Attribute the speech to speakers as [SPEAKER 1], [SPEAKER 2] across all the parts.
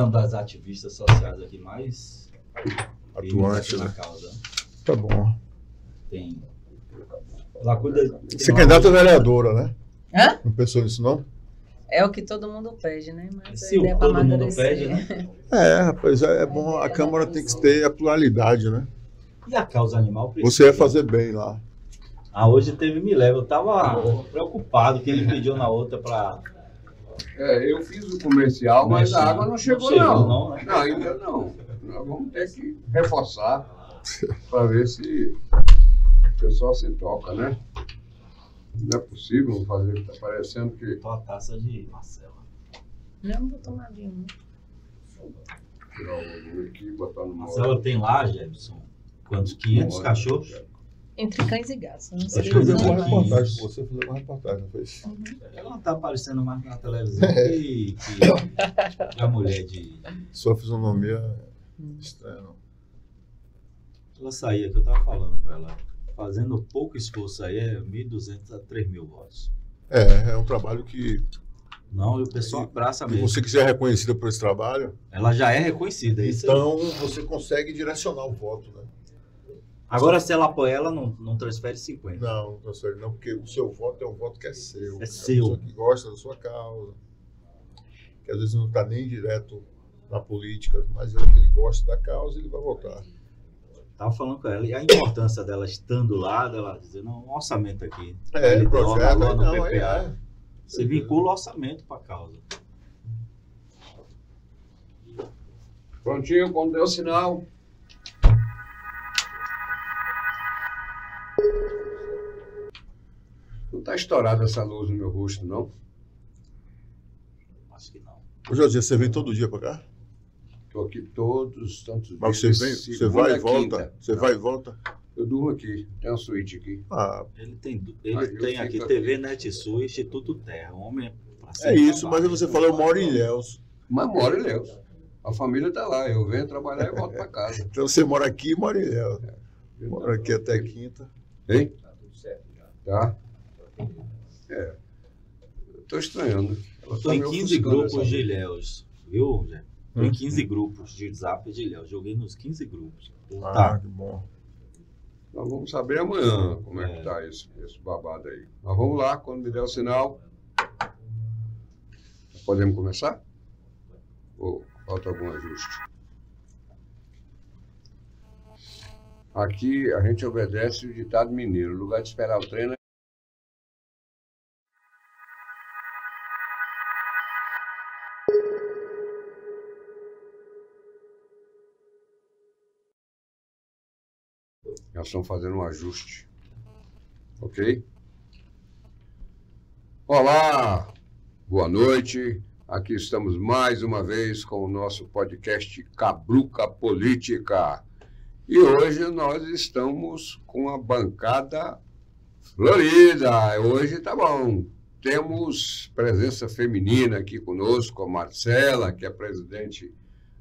[SPEAKER 1] uma das ativistas sociais aqui mais
[SPEAKER 2] atuante,
[SPEAKER 1] na
[SPEAKER 2] né?
[SPEAKER 1] causa.
[SPEAKER 2] Tá bom.
[SPEAKER 1] Tem. Ela cuida.
[SPEAKER 2] Você é candidata a vereadora, né?
[SPEAKER 3] Hã?
[SPEAKER 2] Não pensou nisso, não?
[SPEAKER 3] É o que todo mundo pede, né? Mas
[SPEAKER 1] Se
[SPEAKER 3] ainda é pra
[SPEAKER 1] todo mundo
[SPEAKER 3] amadurecer.
[SPEAKER 1] pede, né?
[SPEAKER 2] Rapaz, é bom. A Câmara tem que ter a pluralidade, né?
[SPEAKER 1] E a causa animal precisa.
[SPEAKER 2] Você ia fazer bem lá.
[SPEAKER 1] Hoje teve Me Leva. Eu tava preocupado que ele pediu na outra para.
[SPEAKER 4] Eu fiz o comercial, mas a água não chegou, não.
[SPEAKER 1] Né?
[SPEAKER 4] Não, ainda não. Nós vamos ter que reforçar para ver se o pessoal se toca, né? Não é possível não fazer, está parecendo que...
[SPEAKER 1] Tô a taça de Marcela.
[SPEAKER 3] Não vou tomar vinho.
[SPEAKER 4] Tirar o volume aqui e botar no
[SPEAKER 1] Marcela tem lá, Jefferson, quantos? 500 cachorros?
[SPEAKER 3] Entre cães e gatos. Não
[SPEAKER 2] Acho
[SPEAKER 3] sei
[SPEAKER 2] que eu vi
[SPEAKER 3] os
[SPEAKER 2] uma
[SPEAKER 3] nomes.
[SPEAKER 2] reportagem com você, fazer uma reportagem, não fez?
[SPEAKER 1] Ela não tá aparecendo mais na televisão que a mulher de...
[SPEAKER 2] Sua fisionomia é estranha, não.
[SPEAKER 1] Ela saía, que eu tava falando para ela, fazendo pouco esforço aí, é 1.200 a 3.000 votos.
[SPEAKER 2] É um trabalho que...
[SPEAKER 1] Não, e o pessoal abraça
[SPEAKER 2] Se
[SPEAKER 1] mesmo.
[SPEAKER 2] você quiser reconhecida por esse trabalho,
[SPEAKER 1] Ela já é reconhecida, é isso aí.
[SPEAKER 2] então você consegue direcionar o voto, né?
[SPEAKER 1] Agora, se ela apoia, ela não transfere 50.
[SPEAKER 2] Não transfere não, porque o seu voto é um voto que é seu.
[SPEAKER 1] É
[SPEAKER 2] a
[SPEAKER 1] seu.
[SPEAKER 2] pessoa que gosta da sua causa, que às vezes não está nem direto na política, mas é que ele gosta da causa, ele vai votar.
[SPEAKER 1] Tava falando com ela, e a importância dela estando lá, dela dizendo, um orçamento aqui. Ele deu uma
[SPEAKER 2] projeto,
[SPEAKER 1] valor no
[SPEAKER 2] não,
[SPEAKER 1] PPA. Você vincula o orçamento para a causa.
[SPEAKER 4] Prontinho, quando deu o sinal. Não está estourada essa luz no meu rosto, não?
[SPEAKER 1] Acho que não.
[SPEAKER 2] Ô, José, você vem todo dia para cá?
[SPEAKER 4] Estou aqui todos tantos
[SPEAKER 2] Mas
[SPEAKER 4] dias.
[SPEAKER 2] você vai e volta? Você vai e volta?
[SPEAKER 4] Eu durmo aqui, tem uma suíte aqui.
[SPEAKER 1] Ele tem
[SPEAKER 4] eu
[SPEAKER 1] aqui
[SPEAKER 4] fico
[SPEAKER 1] TV
[SPEAKER 4] aqui.
[SPEAKER 1] NetSul, Instituto Terra. Um homem
[SPEAKER 2] É isso, mas você falou, eu moro em Ilhéus.
[SPEAKER 4] Mas moro em Ilhéus. A família está lá, eu venho trabalhar e volto para casa.
[SPEAKER 2] Então você mora aqui e mora em Ilhéus. Moro aqui até quinta.
[SPEAKER 4] Hein? Tá? Estou estranhando. Ela
[SPEAKER 1] Estou
[SPEAKER 4] tá
[SPEAKER 1] em
[SPEAKER 4] me
[SPEAKER 1] 15
[SPEAKER 4] ofuscando
[SPEAKER 1] grupos
[SPEAKER 4] essa
[SPEAKER 1] de
[SPEAKER 4] luz.
[SPEAKER 1] Ilhéus, viu, Jé? Estou em 15 grupos de Zap de Ilhéus. Joguei nos 15 grupos.
[SPEAKER 2] Que bom.
[SPEAKER 4] Nós vamos saber amanhã como é que está esse babado aí. Mas vamos lá, quando me der o sinal. Podemos começar? Ou falta algum ajuste? Aqui a gente obedece o ditado mineiro. O lugar de esperar o trem, né? Nós estamos fazendo um ajuste. Ok? Olá, boa noite. Aqui estamos mais uma vez com o nosso podcast Cabruca Política. E hoje nós estamos com a bancada florida. Hoje tá bom. Temos presença feminina aqui conosco, a Marcela, que é presidente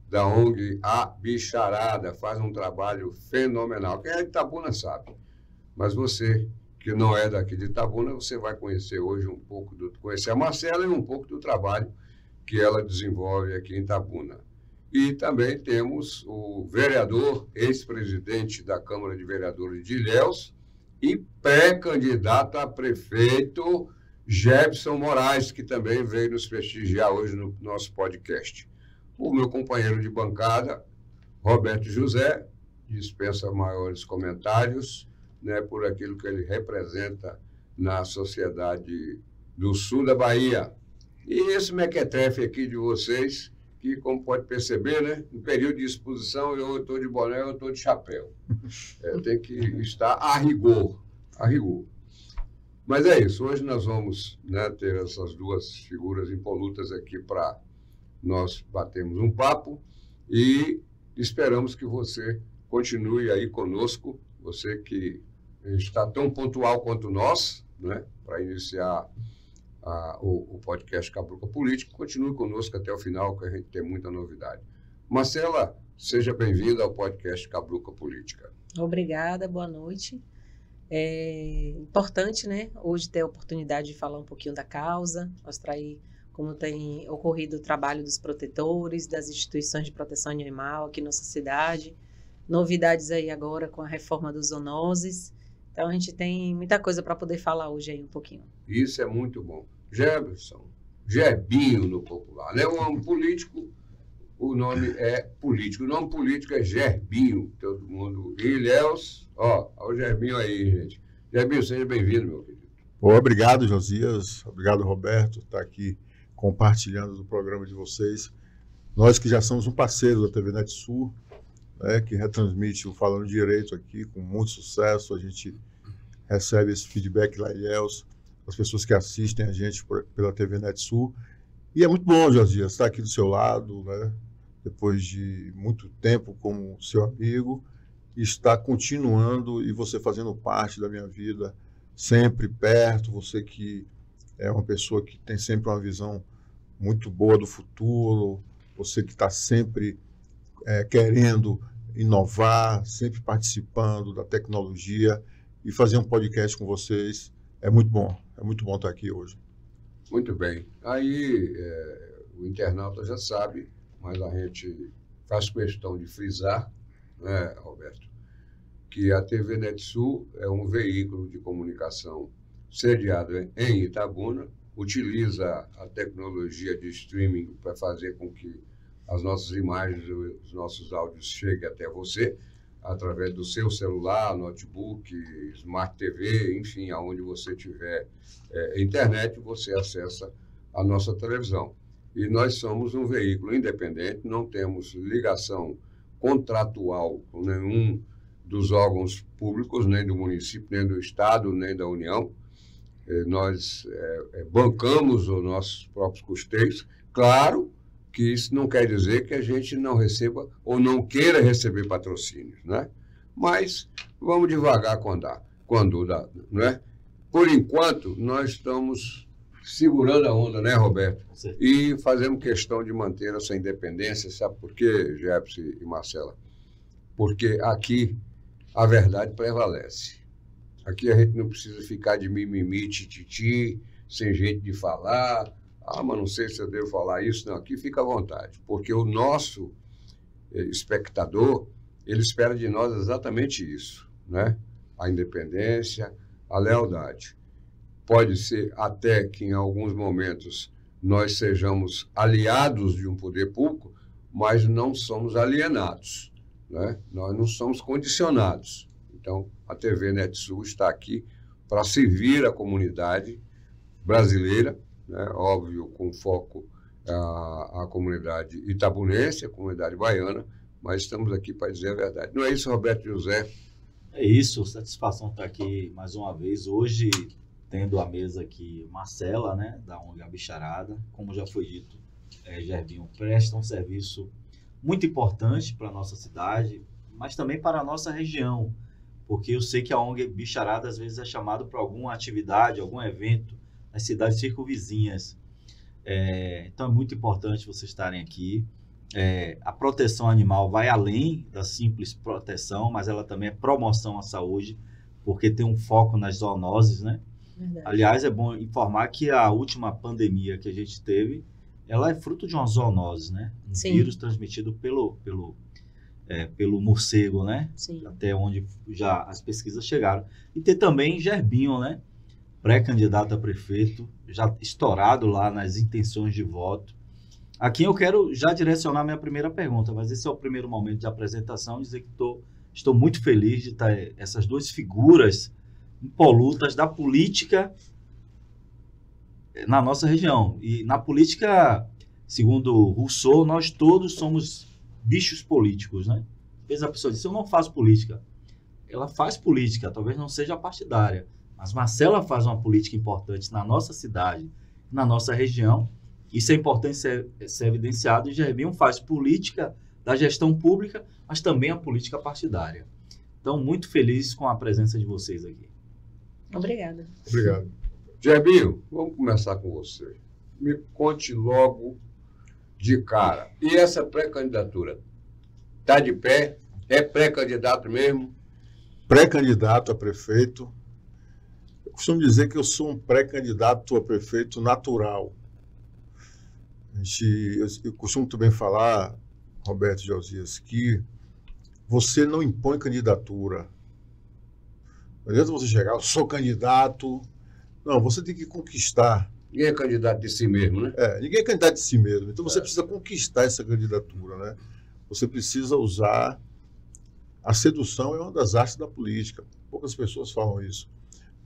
[SPEAKER 4] da ONG A Bicharada, faz um trabalho fenomenal. Quem é de Itabuna sabe, mas você que não é daqui de Itabuna, você vai conhecer hoje conhecer a Marcela e um pouco do trabalho que ela desenvolve aqui em Itabuna. E também temos o vereador, ex-presidente da Câmara de Vereadores de Ilhéus e pré-candidato a prefeito, Jefferson Moraes, que também veio nos prestigiar hoje no nosso podcast. O meu companheiro de bancada, Roberto José, dispensa maiores comentários, né, por aquilo que ele representa na sociedade do sul da Bahia. E esse mequetrefe aqui de vocês, que, como pode perceber, né, em período de exposição, eu estou de boné, eu estou de chapéu. Tem que estar a rigor, a rigor. Mas é isso, hoje nós vamos, né, ter essas duas figuras impolutas aqui para nós batermos um papo e esperamos que você continue aí conosco, você que está tão pontual quanto nós, né, para iniciar o podcast Cabruca Política, continue conosco até o final, que a gente tem muita novidade. Marcela, seja bem-vinda ao podcast Cabruca Política.
[SPEAKER 3] Obrigada, boa noite. É importante, né, hoje ter a oportunidade de falar um pouquinho da causa, mostrar aí como tem ocorrido o trabalho dos protetores, das instituições de proteção animal aqui na nossa cidade. Novidades aí agora com a reforma dos zoonoses. Então, a gente tem muita coisa para poder falar hoje aí um pouquinho.
[SPEAKER 4] Isso é muito bom. Jefferson, Gerbinho no popular, né? Um político, o nome é político. O nome político é Gerbinho, todo mundo. E Ilhéus, ó, o Gerbinho aí, gente. Gerbinho, seja bem-vindo, meu querido.
[SPEAKER 2] Obrigado, Josias. Obrigado, Roberto, por estar aqui compartilhando do programa de vocês. Nós que já somos um parceiro da TV NetSul, né, que retransmite o Falando Direito aqui com muito sucesso. A gente recebe esse feedback lá em Ilhéus, as pessoas que assistem a gente pela TV NetSul. E é muito bom, Josias, estar aqui do seu lado, né, depois de muito tempo como seu amigo, e estar continuando e você fazendo parte da minha vida, sempre perto, você que é uma pessoa que tem sempre uma visão muito boa do futuro, você que está sempre querendo inovar, sempre participando da tecnologia, e fazer um podcast com vocês é muito bom estar aqui hoje.
[SPEAKER 4] Muito bem. Aí o internauta já sabe, mas a gente faz questão de frisar, né, Roberto, que a TV NetSul é um veículo de comunicação sediado em Itabuna, utiliza a tecnologia de streaming para fazer com que as nossas imagens e os nossos áudios cheguem até você, através do seu celular, notebook, Smart TV, enfim, aonde você tiver internet, você acessa a nossa televisão. E nós somos um veículo independente, não temos ligação contratual com nenhum dos órgãos públicos, nem do município, nem do Estado, nem da União. Nós bancamos os nossos próprios custeios. Claro que isso não quer dizer que a gente não receba ou não queira receber patrocínios, né? Mas vamos devagar quando dá, né? Por enquanto, nós estamos segurando a onda, né, Roberto? E fazemos questão de manter essa independência. Sabe por quê, Jefferson e Marcela? Porque aqui a verdade prevalece. Aqui a gente não precisa ficar de mimimi, tititi, sem jeito de falar. Ah, mas não sei se eu devo falar isso. Não, aqui fica à vontade. Porque o nosso espectador, ele espera de nós exatamente isso, né? A independência, a lealdade. Pode ser até que em alguns momentos nós sejamos aliados de um poder público, mas não somos alienados, né? Nós não somos condicionados. Então, a TV NetSul está aqui para servir a comunidade brasileira, né? Óbvio, com foco a comunidade itabunense, a comunidade baiana, mas estamos aqui para dizer a verdade. Não é isso, Roberto José?
[SPEAKER 1] É isso, satisfação estar aqui mais uma vez. Hoje, tendo à mesa aqui Marcela, né, da ONG A Bicharada. Como já foi dito, Gerbinho presta um serviço muito importante para a nossa cidade, mas também para a nossa região, porque eu sei que a ONG Bicharada às vezes é chamado para alguma atividade, algum evento nas cidades circunvizinhas. Então é muito importante vocês estarem aqui. A proteção animal vai além da simples proteção, mas ela também é promoção à saúde, porque tem um foco nas zoonoses, né?
[SPEAKER 3] Verdade.
[SPEAKER 1] Aliás, é bom informar que a última pandemia que a gente teve, ela é fruto de uma zoonose, né? Um
[SPEAKER 3] Sim.
[SPEAKER 1] vírus transmitido pelo morcego, né?
[SPEAKER 3] Sim.
[SPEAKER 1] Até onde já as pesquisas chegaram. E tem também Gerbinho, né? Pré-candidato a prefeito, já estourado lá nas intenções de voto. Aqui eu quero já direcionar minha primeira pergunta, mas esse é o primeiro momento de apresentação, dizer que estou muito feliz de estar essas duas figuras impolutas da política na nossa região. E na política, segundo Rousseau, nós todos somos bichos políticos, né? Às vezes a pessoa diz, eu não faço política. Ela faz política, talvez não seja partidária, mas Marcela faz uma política importante na nossa cidade, na nossa região. Isso é importante ser evidenciado, e Gerbinho faz política da gestão pública, mas também a política partidária. Então, muito feliz com a presença de vocês aqui.
[SPEAKER 3] Obrigada.
[SPEAKER 2] Obrigado.
[SPEAKER 4] Gerbinho, vamos começar com você. Me conte logo de cara. E essa pré-candidatura? Está de pé? É pré-candidato mesmo?
[SPEAKER 2] Pré-candidato a prefeito. Eu costumo dizer que eu sou um pré-candidato a prefeito natural. Eu costumo também falar, Roberto Josias, que você não impõe candidatura. Não adianta você chegar, eu sou candidato. Não, você tem que conquistar.
[SPEAKER 4] Ninguém é candidato de si mesmo, né?
[SPEAKER 2] Ninguém é candidato de si mesmo. Então você precisa conquistar essa candidatura, né? Você precisa usar. A sedução é uma das artes da política. Poucas pessoas falam isso.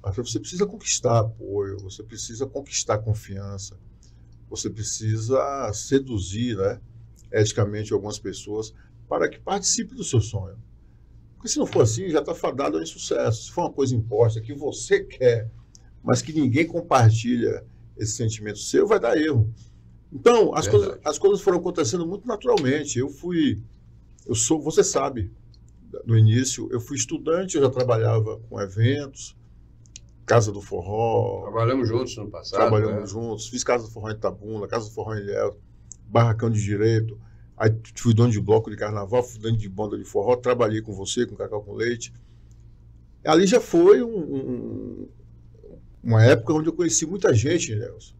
[SPEAKER 2] Mas você precisa conquistar apoio, você precisa conquistar confiança, você precisa seduzir, né, eticamente algumas pessoas para que participem do seu sonho. Porque se não for assim, já está fadado ao insucesso. Se for uma coisa imposta que você quer, mas que ninguém compartilha esse sentimento seu, vai dar erro. Então, as coisas foram acontecendo muito naturalmente. Você sabe, no início, eu fui estudante, eu já trabalhava com eventos, Casa do Forró.
[SPEAKER 4] Trabalhamos juntos no passado.
[SPEAKER 2] Trabalhamos juntos. Fiz Casa do Forró em Itabuna, Casa do Forró em Ilhéus, Barracão de Direito. Aí fui dono de bloco de carnaval, fui dono de banda de forró, trabalhei com você, com Cacau com Leite. Ali já foi uma época onde eu conheci muita gente, Ilhéus.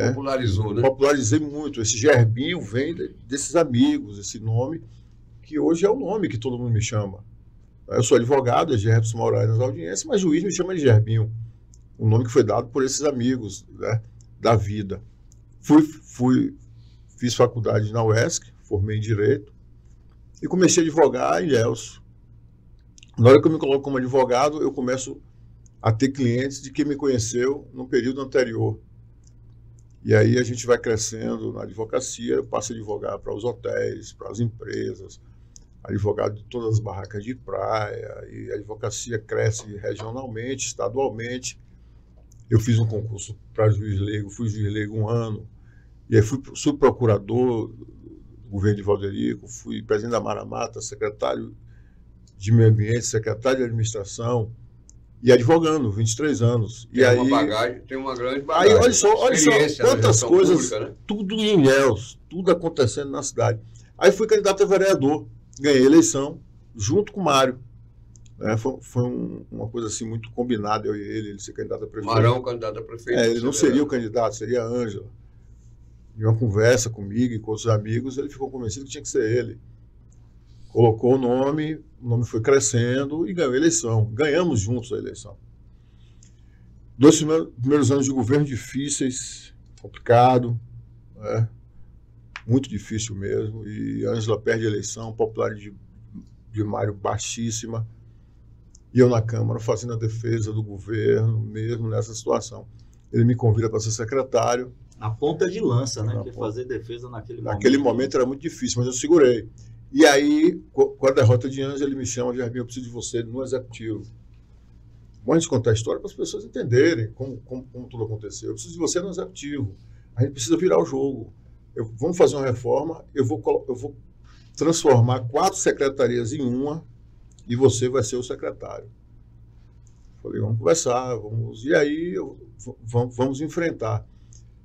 [SPEAKER 4] Popularizou, né?
[SPEAKER 2] Popularizei muito. Esse Gerbinho vem desses amigos, esse nome, que hoje é o nome que todo mundo me chama. Eu sou advogado, é Gerson Moraes nas audiências, mas juiz me chama de Gerbinho. Um nome que foi dado por esses amigos, né, da vida. Fiz faculdade na UESC, formei em Direito e comecei a advogar em Ilhéus. Na hora que eu me coloco como advogado, eu começo a ter clientes de quem me conheceu no período anterior. E aí a gente vai crescendo na advocacia, eu passo a advogar para os hotéis, para as empresas, advogado de todas as barracas de praia, e a advocacia cresce regionalmente, estadualmente. Eu fiz um concurso para juiz leigo, fui juiz leigo 1 ano, e aí fui subprocurador do governo de Valderico, fui presidente da Mara Mata, secretário de Meio Ambiente, secretário de Administração, e advogando, 23 anos.
[SPEAKER 4] Tem uma grande bagagem.
[SPEAKER 2] Aí, olha só quantas coisas,
[SPEAKER 4] pública, né?
[SPEAKER 2] Tudo em Ilhéus, tudo acontecendo na cidade. Aí fui candidato a vereador, ganhei a eleição, junto com o Mário. Foi uma coisa assim muito combinada, eu e ele ser candidato a prefeito.
[SPEAKER 4] Marão, candidato a prefeito.
[SPEAKER 2] Ele não seria o candidato, seria a Ângela. Em uma conversa comigo e com outros amigos, ele ficou convencido que tinha que ser ele. Colocou o nome foi crescendo e ganhou a eleição. Ganhamos juntos a eleição. 2 primeiros anos de governo difíceis, complicado, né? Muito difícil mesmo. E a Ângela perde a eleição, popularidade de Mário baixíssima. E eu na Câmara fazendo a defesa do governo, mesmo nessa situação. Ele me convida para ser secretário.
[SPEAKER 1] Na ponta de lança, né? Porque fazer defesa naquele momento.
[SPEAKER 2] Naquele momento era muito difícil, mas eu segurei. E aí, com a derrota de Ângela, ele me chama, Gerbinho, eu preciso de você no executivo. Bom, a gente contar a história para as pessoas entenderem como tudo aconteceu. Eu preciso de você no executivo. A gente precisa virar o jogo. Vamos fazer uma reforma, eu vou transformar 4 secretarias em uma e você vai ser o secretário. Falei, vamos conversar, e aí vamos enfrentar.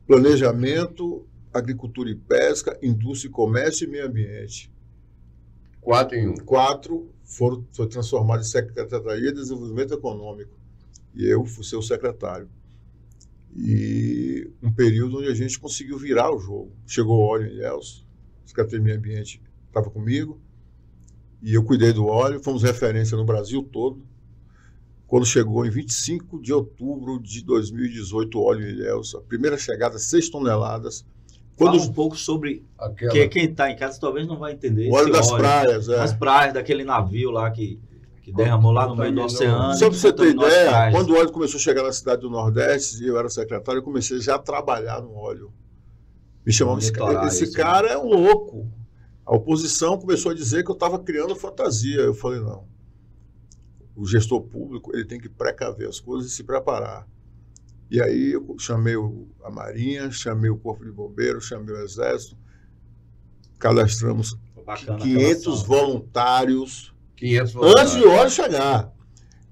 [SPEAKER 2] Planejamento, agricultura e pesca, indústria e comércio e meio ambiente.
[SPEAKER 4] 4 em 1.
[SPEAKER 2] 4 foi transformado em Secretaria de Desenvolvimento Econômico. E eu fui ser o secretário. E um período onde a gente conseguiu virar o jogo. Chegou o óleo em Ilhéus, a Secretaria de Meio Ambiente estava comigo, e eu cuidei do óleo, fomos referência no Brasil todo. Quando chegou em 25 de outubro de 2018, o óleo em Ilhéus, a primeira chegada, 6 toneladas.
[SPEAKER 1] Fala um pouco sobre que quem está em casa talvez não vai entender.
[SPEAKER 2] O óleo das praias,
[SPEAKER 1] das praias, daquele navio lá que derramou lá no meio do oceano.
[SPEAKER 2] Só para você ter ideia, quando o óleo começou a chegar na cidade do Nordeste, e eu era secretário, eu comecei já a trabalhar no óleo. Me chamavam, esse cara é um louco. A oposição começou a dizer que eu estava criando fantasia. Eu falei, não. O gestor público ele tem que precaver as coisas e se preparar. E aí eu chamei a Marinha, chamei o Corpo de Bombeiros, chamei o Exército, cadastramos 500 voluntários. 500 voluntários. Antes de óleo chegar.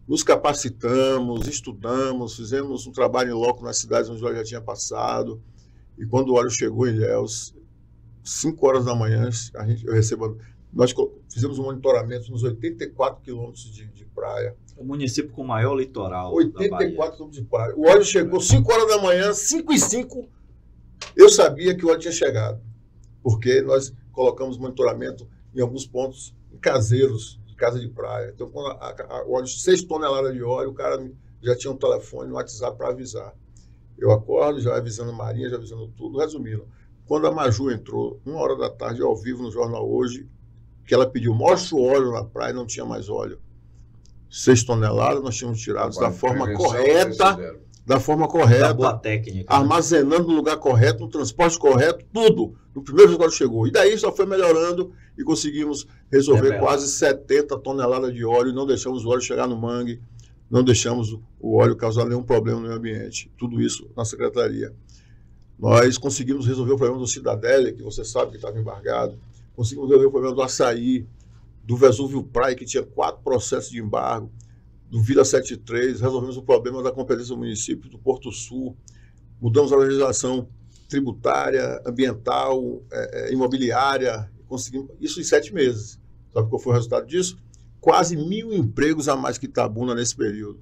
[SPEAKER 2] Nos capacitamos, estudamos, fizemos um trabalho em loco nas cidades onde o óleo já tinha passado. E quando o óleo chegou em Ilhéus, 5 horas da manhã, nós fizemos um monitoramento nos 84 quilômetros de praia.
[SPEAKER 1] O município com o maior litoral
[SPEAKER 2] 84 quilômetros de praia. O óleo chegou 5 horas da manhã, 5 e 5, Eu sabia que o óleo tinha chegado, porque nós colocamos monitoramento em alguns pontos caseiros, de casa de praia. Então, quando o óleo, 6 toneladas de óleo, o cara já tinha um telefone no WhatsApp para avisar. Eu acordo, já avisando a Marinha, já avisando tudo. Resumindo, quando a Maju entrou, 1h da tarde, ao vivo no Jornal Hoje, que ela pediu, mostra o óleo na praia, não tinha mais óleo. 6 toneladas, nós tínhamos tirado da forma correta,
[SPEAKER 1] Da boa técnica.
[SPEAKER 2] Armazenando no lugar correto, no transporte correto, tudo. No primeiro resultado chegou. E daí só foi melhorando e conseguimos resolver quase 70 toneladas de óleo, não deixamos o óleo chegar no mangue, não deixamos o óleo causar nenhum problema no meio ambiente. Tudo isso na secretaria. Nós conseguimos resolver o problema do Cidadélia, que você sabe que estava embargado. Conseguimos resolver o problema do Açaí, do Vesúvio Praia, que tinha 4 processos de embargo, do Vila 73, resolvemos o problema da competência do município do Porto Sul, mudamos a legislação tributária, ambiental, imobiliária, conseguimos isso em 7 meses. Sabe qual foi o resultado disso? Quase 1.000 empregos a mais que Itabuna nesse período.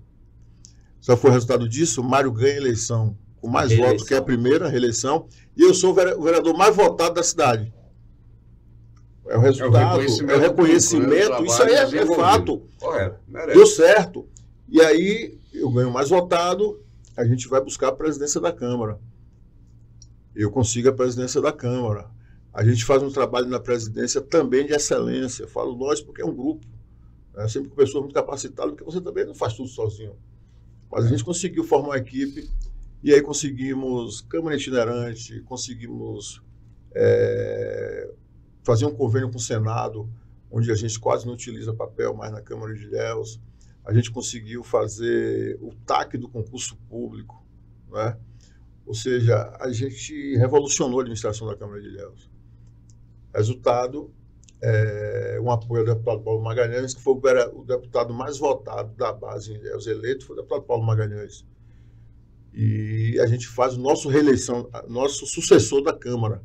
[SPEAKER 2] Sabe qual foi o resultado disso? Mário ganha a eleição com mais votos que a primeira reeleição, e eu sou o vereador mais votado da cidade. É o resultado, é o reconhecimento, isso aí é fato.
[SPEAKER 4] Correto, merece.
[SPEAKER 2] Deu certo. E aí, eu ganho mais votado, a gente vai buscar a presidência da Câmara. Eu consigo a presidência da Câmara. A gente faz um trabalho na presidência também de excelência. Eu falo nós porque é um grupo. Sempre com pessoas muito capacitadas, porque você também não faz tudo sozinho. Mas a gente conseguiu formar uma equipe, e aí conseguimos Câmara itinerante, conseguimos fazer um convênio com o Senado, onde a gente quase não utiliza papel mais na Câmara de Ilhéus. A gente conseguiu fazer o TAC do concurso público, né? Ou seja, a gente revolucionou a administração da Câmara de Ilhéus. Resultado, um apoio ao deputado Paulo Magalhães, que foi o deputado mais votado da base em Ilhéus, eleito, foi o deputado Paulo Magalhães. E a gente faz o nosso reeleição, nosso sucessor da Câmara.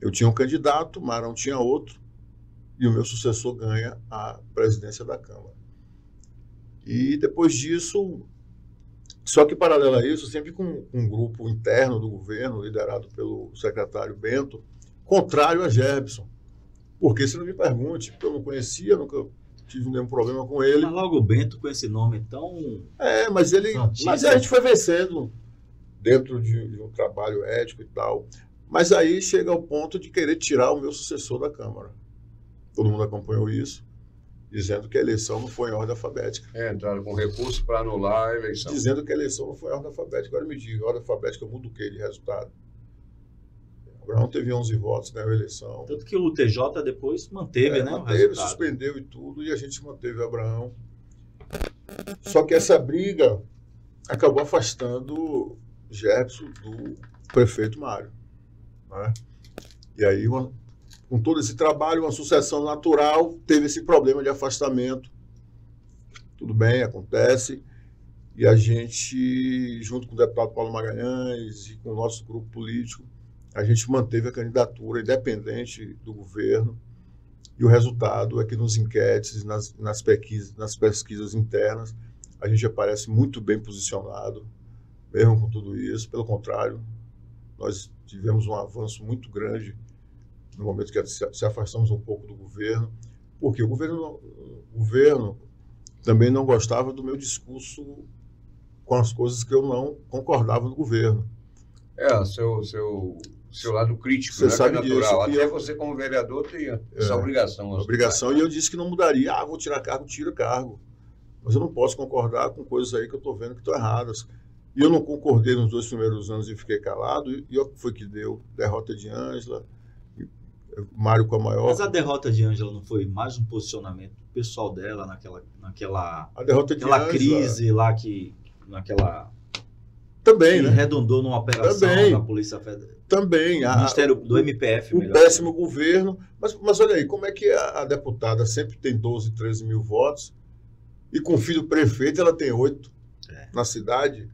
[SPEAKER 2] Eu tinha um candidato, Marão tinha outro, e o meu sucessor ganha a presidência da Câmara. E depois disso, só que paralelo a isso, sempre com um grupo interno do governo, liderado pelo secretário Bento, contrário a Gerbson. Porque se não me pergunte, porque eu não conhecia, nunca tive nenhum problema com ele.
[SPEAKER 1] Mas logo o Bento com esse nome tão...
[SPEAKER 2] mas a gente foi vencendo dentro de um trabalho ético e tal. Mas aí chega ao ponto de querer tirar o meu sucessor da Câmara. Todo mundo acompanhou isso, dizendo que a eleição não foi em ordem alfabética.
[SPEAKER 4] Entraram com recurso para anular a eleição.
[SPEAKER 2] Dizendo que a eleição não foi em ordem alfabética. Agora me diga, ordem alfabética muda o quê de resultado? Abraão teve 11 votos, ganhou a eleição.
[SPEAKER 1] Tanto que o TJ depois manteve, né?
[SPEAKER 2] Manteve, suspendeu e tudo, e a gente manteve Abraão. Só que essa briga acabou afastando Gerbson do prefeito Mário. Né? E aí, com todo esse trabalho, uma sucessão natural, teve esse problema de afastamento. Tudo bem, acontece. E a gente, junto com o deputado Paulo Magalhães e com o nosso grupo político, a gente manteve a candidatura independente do governo. E o resultado é que nos enquetes, nas pesquisas internas, a gente aparece muito bem posicionado, mesmo com tudo isso. Pelo contrário, nós tivemos um avanço muito grande no momento que se afastamos um pouco do governo, porque o governo também não gostava do meu discurso com as coisas que eu não concordava no governo.
[SPEAKER 4] Seu lado crítico,
[SPEAKER 2] você sabe que é natural.
[SPEAKER 4] Disso. Até você, como vereador, tem essa obrigação.
[SPEAKER 2] Obrigação, e eu disse que não mudaria. Vou tirar cargo, tira cargo. Mas eu não posso concordar com coisas aí que eu estou vendo que estão erradas. E eu não concordei nos 2 primeiros anos e fiquei calado. E o que foi que deu? Derrota de Ângela, Mário com a maior.
[SPEAKER 1] Mas a derrota de Ângela não foi mais um posicionamento pessoal dela naquela
[SPEAKER 2] a derrota de Ângela,
[SPEAKER 1] crise lá naquela...
[SPEAKER 2] Também, né?
[SPEAKER 1] Redundou numa operação da Polícia Federal.
[SPEAKER 2] Também.
[SPEAKER 1] O Ministério do MPF.
[SPEAKER 2] O péssimo governo. Mas olha aí, como é que a deputada sempre tem 12, 13 mil votos e com o filho prefeito ela tem 8 na cidade?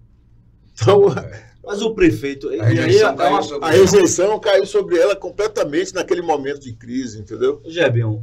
[SPEAKER 2] Então...
[SPEAKER 1] Mas o prefeito...
[SPEAKER 2] A rejeição caiu sobre ela completamente naquele momento de crise, entendeu?
[SPEAKER 1] Gerbson,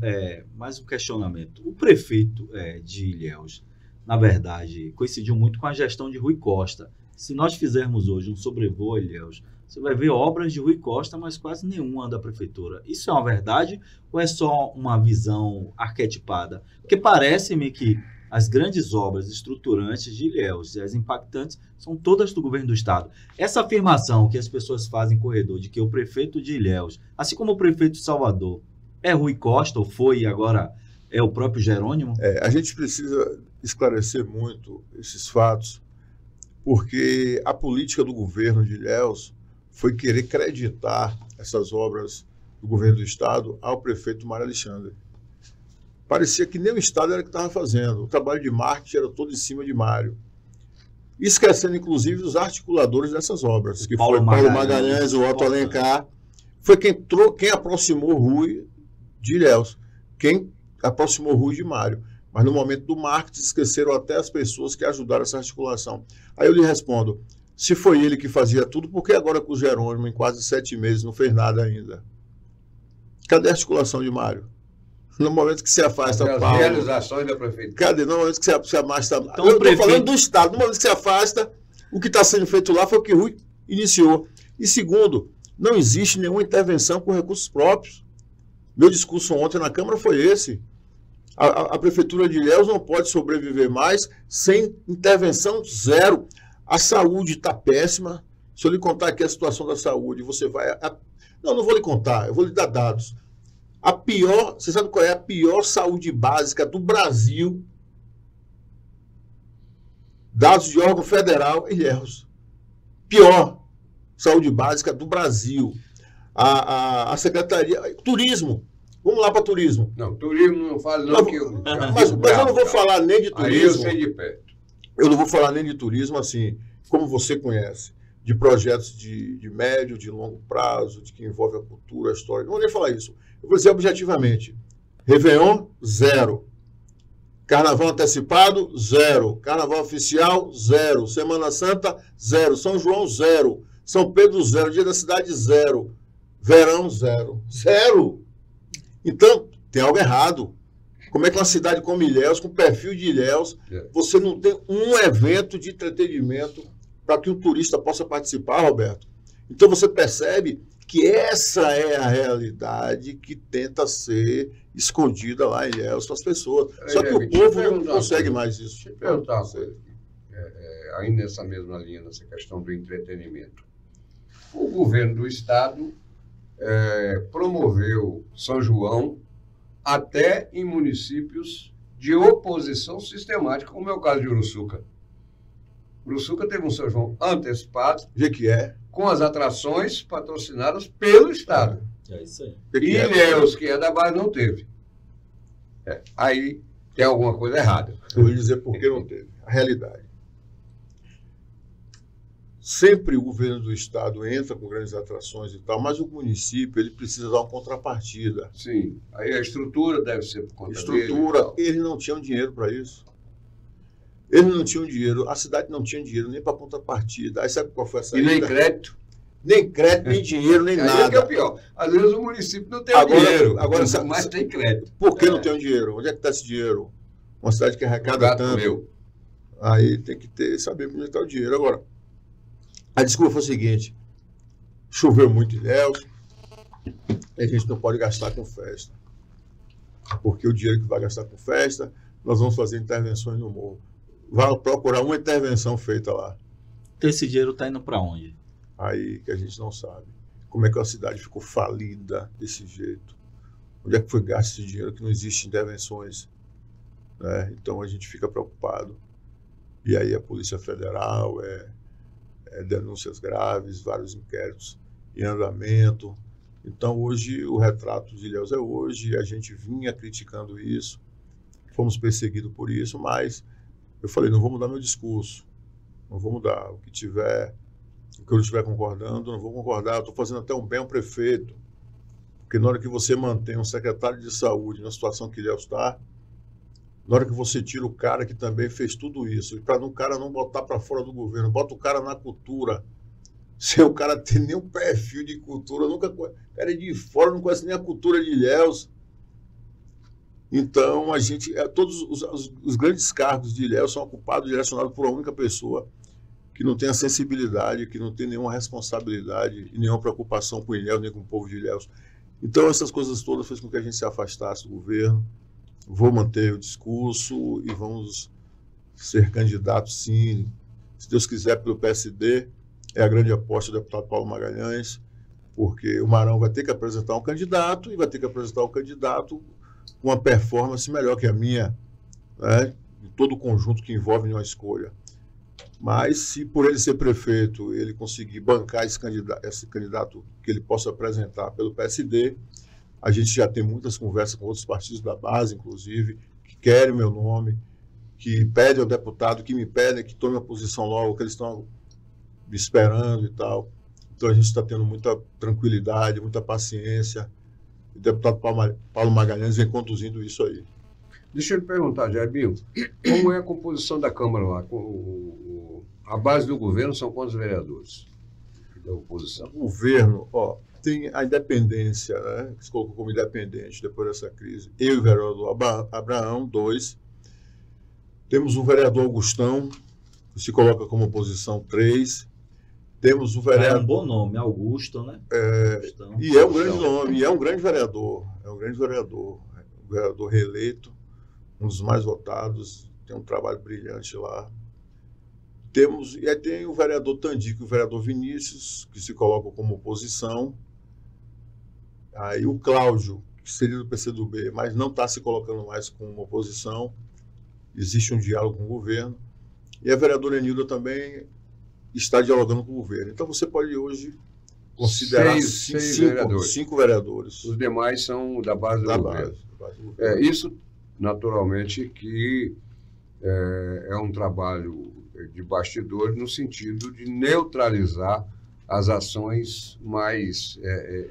[SPEAKER 1] mais um questionamento. O prefeito de Ilhéus, na verdade, coincidiu muito com a gestão de Rui Costa. Se nós fizermos hoje um sobrevoo a Ilhéus, você vai ver obras de Rui Costa, mas quase nenhuma da prefeitura. Isso é uma verdade ou é só uma visão arquetipada? Porque parece-me que as grandes obras estruturantes de Ilhéus e as impactantes são todas do governo do estado. Essa afirmação que as pessoas fazem em corredor de que o prefeito de Ilhéus, assim como o prefeito de Salvador, é Rui Costa, ou foi e agora é o próprio Jerônimo?
[SPEAKER 2] A gente precisa esclarecer muito esses fatos, porque a política do governo de Ilhéus foi querer creditar essas obras do governo do estado ao prefeito Mário Alexandre. Parecia que nem o estado era que estava fazendo. O trabalho de marketing era todo em cima de Mário. Esquecendo, inclusive, os articuladores dessas obras, que foi Paulo Magalhães, o Otto Alencar. Foi quem aproximou Rui de Ilhéus, quem aproximou Rui de Mário. Mas no momento do marketing, esqueceram até as pessoas que ajudaram essa articulação. Aí eu lhe respondo, se foi ele que fazia tudo, por que agora com o Jerônimo, em quase 7 meses, não fez nada ainda? Cadê a articulação de Mário? No momento que se afasta,
[SPEAKER 4] as
[SPEAKER 2] Paulo...
[SPEAKER 4] realizações da prefeitura.
[SPEAKER 2] Cadê? No momento que se afasta...
[SPEAKER 1] Então,
[SPEAKER 2] eu estou falando do estado. No momento que se afasta, o que está sendo feito lá foi o que Rui iniciou. E segundo, não existe nenhuma intervenção com recursos próprios. Meu discurso ontem na Câmara foi esse. A Prefeitura de Ilhéus não pode sobreviver mais sem intervenção zero. A saúde está péssima. Se eu lhe contar aqui a situação da saúde, você vai... Não vou lhe contar, eu vou lhe dar dados. Você sabe qual é a pior saúde básica do Brasil? Dados de órgão federal, Ilhéus. Pior saúde básica do Brasil. A Secretaria... Turismo. Vamos lá para turismo.
[SPEAKER 4] Não, turismo não fala não que eu...
[SPEAKER 2] Mas eu não vou falar nem de turismo.
[SPEAKER 4] Aí eu sei de perto.
[SPEAKER 2] Eu não vou falar nem de turismo, assim, como você conhece, de projetos de médio, de longo prazo, de que envolve a cultura, a história. Não vou nem falar isso. Eu vou dizer objetivamente. Réveillon, 0. Carnaval antecipado, 0. Carnaval oficial, 0. Semana Santa, 0. São João, 0. São Pedro, 0. Dia da Cidade, 0. Verão, 0. 0! Então, tem algo errado. Como é que uma cidade como Ilhéus, com perfil de Ilhéus, você não tem um evento de entretenimento para que o turista possa participar, Roberto? Então você percebe que essa é a realidade que tenta ser escondida lá em Ilhéus para as pessoas. Só que o povo não consegue mais isso.
[SPEAKER 4] Deixa eu perguntar uma coisa, ainda nessa mesma linha, nessa questão do entretenimento. O governo do estado promoveu São João até em municípios de oposição sistemática, como é o caso de Uruçuca. Uruçuca teve um São João antecipado, com as atrações patrocinadas pelo estado.
[SPEAKER 1] É isso aí.
[SPEAKER 4] E Ilhéus, que é da base, não teve. Aí tem alguma coisa errada.
[SPEAKER 2] Eu vou dizer por que não teve. A realidade. Sempre o governo do estado entra com grandes atrações e tal, mas o município ele precisa dar uma contrapartida.
[SPEAKER 4] Sim. Aí a estrutura deve ser por conta
[SPEAKER 2] dele. Eles não tinham dinheiro para isso. Eles não tinham dinheiro, a cidade não tinha dinheiro nem para contrapartida. Aí sabe qual foi a saída?
[SPEAKER 4] E nem crédito?
[SPEAKER 2] Nem crédito, nem dinheiro, nem nada.
[SPEAKER 4] Aí é que é o pior. Às vezes o município não tem dinheiro, mas tem crédito.
[SPEAKER 2] Por que não tem o dinheiro? Onde é que está esse dinheiro? Uma cidade que arrecada tanto. Aí tem que saber onde está o dinheiro. Agora, a desculpa foi o seguinte: choveu muito em Ilhéus, e a gente não pode gastar com festa. Porque o dinheiro que vai gastar com festa, nós vamos fazer intervenções no morro. Vai procurar uma intervenção feita lá.
[SPEAKER 1] Então esse dinheiro está indo para onde?
[SPEAKER 2] Aí que a gente não sabe. Como é que a cidade ficou falida desse jeito? Onde é que foi gasto esse dinheiro que não existe intervenções? Né? Então a gente fica preocupado. E aí a Polícia Federal, denúncias graves, vários inquéritos em andamento. Então hoje o retrato de Ilhéus é hoje, a gente vinha criticando isso, fomos perseguidos por isso, mas eu falei, não vou mudar meu discurso, não vou mudar. O que eu não estiver concordando, não vou concordar. Estou fazendo até um bem ao prefeito, porque na hora que você mantém um secretário de saúde na situação que Ilhéus está, na hora que você tira o cara que também fez tudo isso, e para o cara não botar para fora do governo, bota o cara na cultura, sem o cara ter nenhum perfil de cultura, nunca, o cara é de fora, não conhece nem a cultura de Ilhéus. Então, a gente, todos os grandes cargos de Ilhéus são ocupados, direcionados por uma única pessoa. que não tem a sensibilidade, que não tem nenhuma responsabilidade e nenhuma preocupação com Ilhéus, nem com o povo de Ilhéus. Então, essas coisas todas fez com que a gente se afastasse do governo. Vou manter o discurso e vamos ser candidatos, sim, se Deus quiser, pelo PSD. É a grande aposta do deputado Paulo Magalhães, porque o Marão vai ter que apresentar um candidato e vai ter que apresentar um candidato com uma performance melhor que a minha, né, em todo o conjunto que envolve uma escolha. Mas, se por ele ser prefeito, ele conseguir bancar esse candidato que ele possa apresentar pelo PSD, a gente já tem muitas conversas com outros partidos da base, inclusive, que querem o meu nome, que pedem ao deputado, que me pedem que tome a posição logo, que eles estão me esperando e tal. Então, a gente está tendo muita tranquilidade, muita paciência. O deputado Paulo Magalhães vem conduzindo isso aí.
[SPEAKER 4] Deixa eu lhe perguntar, Gerbinho, como é a composição da Câmara lá? A base do governo são quantos vereadores da oposição?
[SPEAKER 2] O governo, tem a independência, né, que se colocou como independente depois dessa crise. Eu e o vereador Abraão, 2. Temos o vereador Augustão, que se coloca como oposição, 3. Temos o vereador...
[SPEAKER 1] É um bom nome, Augusto, né? Augustão.
[SPEAKER 2] E é um grande nome, e é um grande vereador. É um grande vereador. Um vereador reeleito, um dos mais votados, tem um trabalho brilhante lá. E aí tem o vereador Tandico e o vereador Vinícius, que se colocam como oposição. Aí o Cláudio, que seria do PCdoB, mas não está se colocando mais como oposição. Existe um diálogo com o governo. E a vereadora Enilda também está dialogando com o governo. Então você pode hoje considerar cinco vereadores.
[SPEAKER 4] Os demais são da base do governo. Isso, naturalmente, que é um trabalho de bastidor no sentido de neutralizar as ações mais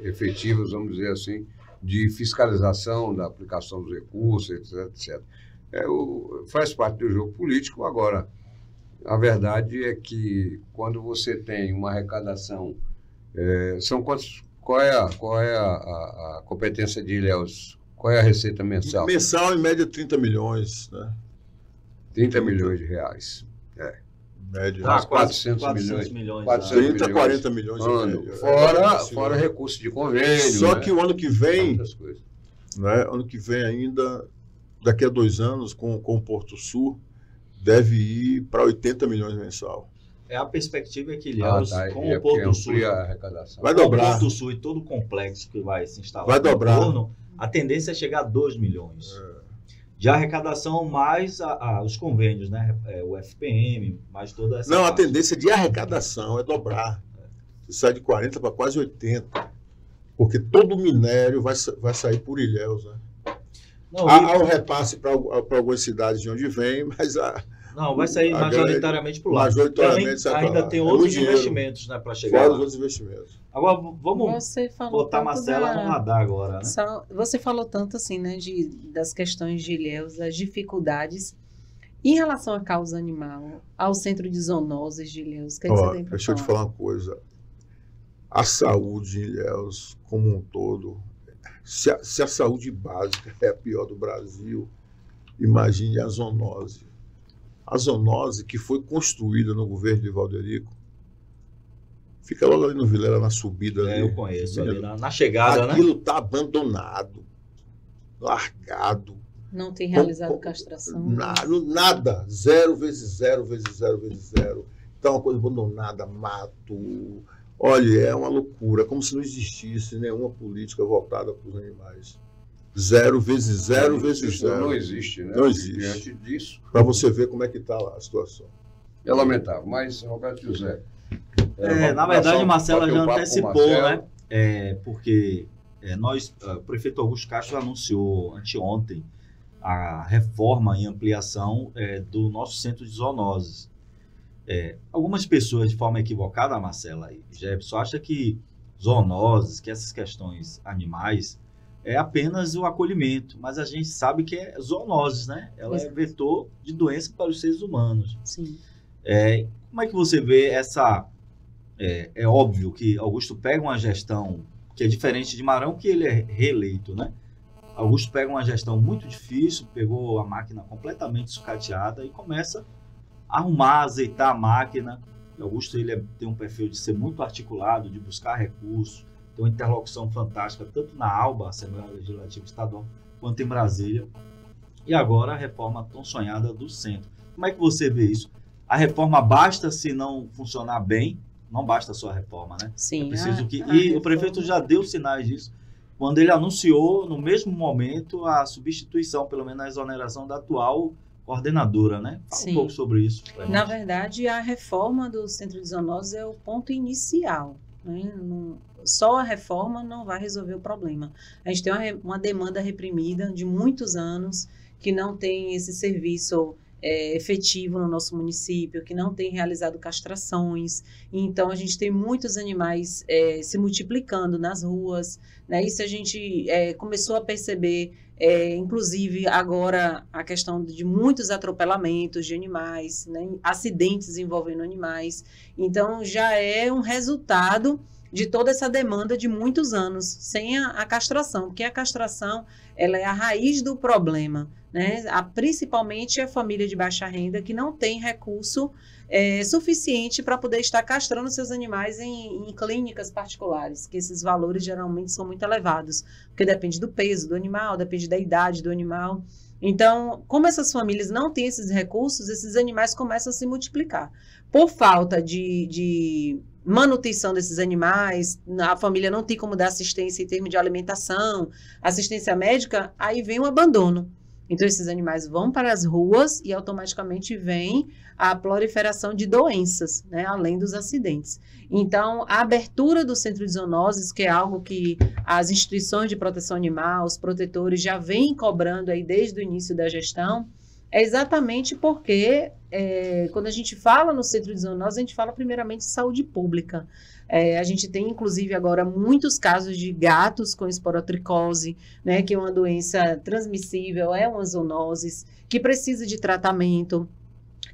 [SPEAKER 4] efetivas, vamos dizer assim, de fiscalização da aplicação dos recursos, etc. Faz parte do jogo político. Agora, a verdade é que quando você tem uma arrecadação, qual é a competência de Ilhéus? Qual é a receita mensal?
[SPEAKER 2] Mensal, em média, 30 milhões, né?
[SPEAKER 4] 30 milhões de reais.
[SPEAKER 2] Média.
[SPEAKER 4] 400 milhões.
[SPEAKER 2] 30 a 40 milhões de
[SPEAKER 4] ano. Fora recurso de convênio.
[SPEAKER 2] Só que o ano que vem, né, ano que vem ainda, daqui a 2 anos, com o Porto Sul, deve ir para 80 milhões mensal.
[SPEAKER 1] A perspectiva é que Ilhéus, com o Porto Sul,
[SPEAKER 2] vai dobrar.
[SPEAKER 1] O Porto Sul e todo o complexo que vai se instalar
[SPEAKER 2] vai dobrar.
[SPEAKER 1] Torno, a tendência é chegar a 2 milhões. De arrecadação mais os convênios, né? O FPM, mais toda essa...
[SPEAKER 2] Não, a tendência de arrecadação é dobrar. Você sai de 40 para quase 80. Porque todo o minério vai sair por Ilhéus, né? Há um repasse para algumas cidades de onde vem, mas
[SPEAKER 1] não, vai sair majoritariamente por lá.
[SPEAKER 2] Majoritariamente
[SPEAKER 1] ainda tem outros investimentos, né, para chegar.
[SPEAKER 2] Fora os outros investimentos.
[SPEAKER 1] Agora, vamos botar a Marcela no radar agora, né?
[SPEAKER 3] Você falou tanto assim, né, das questões de Ilhéus, das dificuldades. Em relação à causa animal, ao centro de zoonoses de Ilhéus, o que você tem para falar?
[SPEAKER 2] Deixa eu te falar uma coisa. A saúde em Ilhéus, como um todo, se a saúde básica é a pior do Brasil, imagine a zoonose. A zoonose que foi construída no governo de Valderico, fica logo ali no Vilela, na subida ali.
[SPEAKER 1] Eu conheço, ali na chegada,
[SPEAKER 2] Aquilo está abandonado, largado.
[SPEAKER 3] Não tem realizado castração?
[SPEAKER 2] Nada. 0 vezes 0 vezes 0 vezes 0. Então, uma coisa abandonada, mato. Olha, é uma loucura, como se não existisse nenhuma política voltada para os animais. 0 vezes 0 vezes 0.
[SPEAKER 4] Não existe, né?
[SPEAKER 2] Não existe.
[SPEAKER 4] Diante disso.
[SPEAKER 2] Para você ver como é que está lá a situação.
[SPEAKER 4] É lamentável, mas, Roberto José...
[SPEAKER 1] na verdade, Marcela já antecipou, né? Porque o prefeito Augusto Castro anunciou anteontem a reforma e ampliação do nosso centro de zoonoses. Algumas pessoas, de forma equivocada, Marcela e Jefferson, acham que zoonoses, que essas questões animais, é apenas o acolhimento, mas a gente sabe que é zoonoses, né? Ela é vetor de doença para os seres humanos.
[SPEAKER 3] Sim.
[SPEAKER 1] Como é que você vê essa... É óbvio que Augusto pega uma gestão que é diferente de Marão, que ele é reeleito, né? Augusto pega uma gestão muito difícil, pegou a máquina completamente sucateada e começa a arrumar, azeitar a máquina. Augusto tem um perfil de ser muito articulado, de buscar recursos, tem uma interlocução fantástica, tanto na ALBA, Assembleia Legislativa Estadual, quanto em Brasília. E agora a reforma tão sonhada do centro. Como é que você vê isso? A reforma basta se não funcionar bem? Não basta só a reforma, né?
[SPEAKER 3] Sim.
[SPEAKER 1] É preciso e o prefeito já deu sinais disso, quando ele anunciou, no mesmo momento, a substituição, pelo menos a exoneração da atual coordenadora, né? Fala um pouco sobre isso.
[SPEAKER 3] Na verdade, a reforma do Centro de Zoonoses é o ponto inicial, né? Só a reforma não vai resolver o problema. A gente tem uma demanda reprimida de muitos anos, que não tem esse serviço efetivo no nosso município, que não tem realizado castrações. Então, a gente tem muitos animais se multiplicando nas ruas, né? Isso a gente começou a perceber, inclusive agora a questão de muitos atropelamentos de animais, né? Acidentes envolvendo animais. Então, já é um resultado de toda essa demanda de muitos anos, sem a castração, porque a castração ela é a raiz do problema, né? Principalmente a família de baixa renda que não tem recurso suficiente para poder estar castrando seus animais em clínicas particulares, que esses valores geralmente são muito elevados, porque depende do peso do animal, depende da idade do animal. Então, como essas famílias não têm esses recursos, esses animais começam a se multiplicar. Por falta de manutenção desses animais, a família não tem como dar assistência em termos de alimentação, assistência médica, aí vem o abandono. Então, esses animais vão para as ruas e automaticamente vem a proliferação de doenças, né, além dos acidentes. Então, a abertura do Centro de Zoonoses, que é algo que as instituições de proteção animal, os protetores já vêm cobrando aí desde o início da gestão, é exatamente porque quando a gente fala no Centro de Zoonoses, a gente fala primeiramente de saúde pública. A gente tem, inclusive, agora muitos casos de gatos com esporotricose, né, que é uma doença transmissível, é uma zoonose, que precisa de tratamento.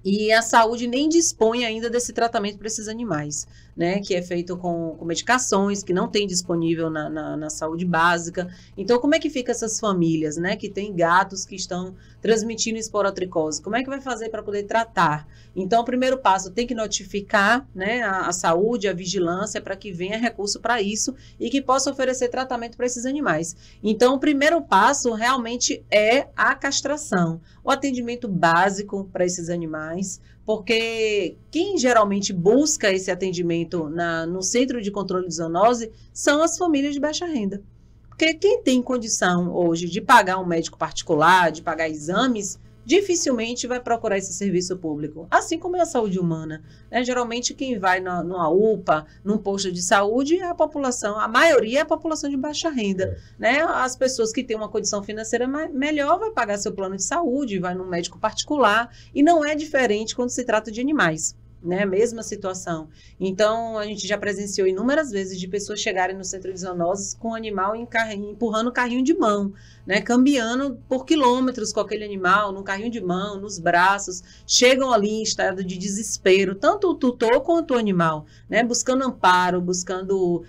[SPEAKER 3] E a saúde nem dispõe ainda desse tratamento para esses animais, né? Que é feito com medicações, que não tem disponível na saúde básica. Então, como é que fica essas famílias, né? Que tem gatos que estão transmitindo esporotricose? Como é que vai fazer para poder tratar? Então, o primeiro passo, tem que notificar, né, a saúde, a vigilância, para que venha recurso para isso e que possa oferecer tratamento para esses animais. Então, o primeiro passo realmente é a castração, o atendimento básico para esses animais, porque quem geralmente busca esse atendimento no Centro de Controle de Zoonose são as famílias de baixa renda. Porque quem tem condição hoje de pagar um médico particular, de pagar exames, dificilmente vai procurar esse serviço público, assim como é a saúde humana, né? Geralmente quem vai numa UPA, num posto de saúde, é a população, a maioria é a população de baixa renda, né? As pessoas que têm uma condição financeira melhor vai pagar seu plano de saúde, vai num médico particular, e não é diferente quando se trata de animais, né? Mesma situação. Então, a gente já presenciou inúmeras vezes de pessoas chegarem no Centro de Zoonoses com o animal empurrando o carrinho de mão, né? Cambiando por quilômetros com aquele animal, no carrinho de mão, nos braços, chegam ali em estado de desespero, tanto o tutor quanto o animal, né? Buscando amparo, buscando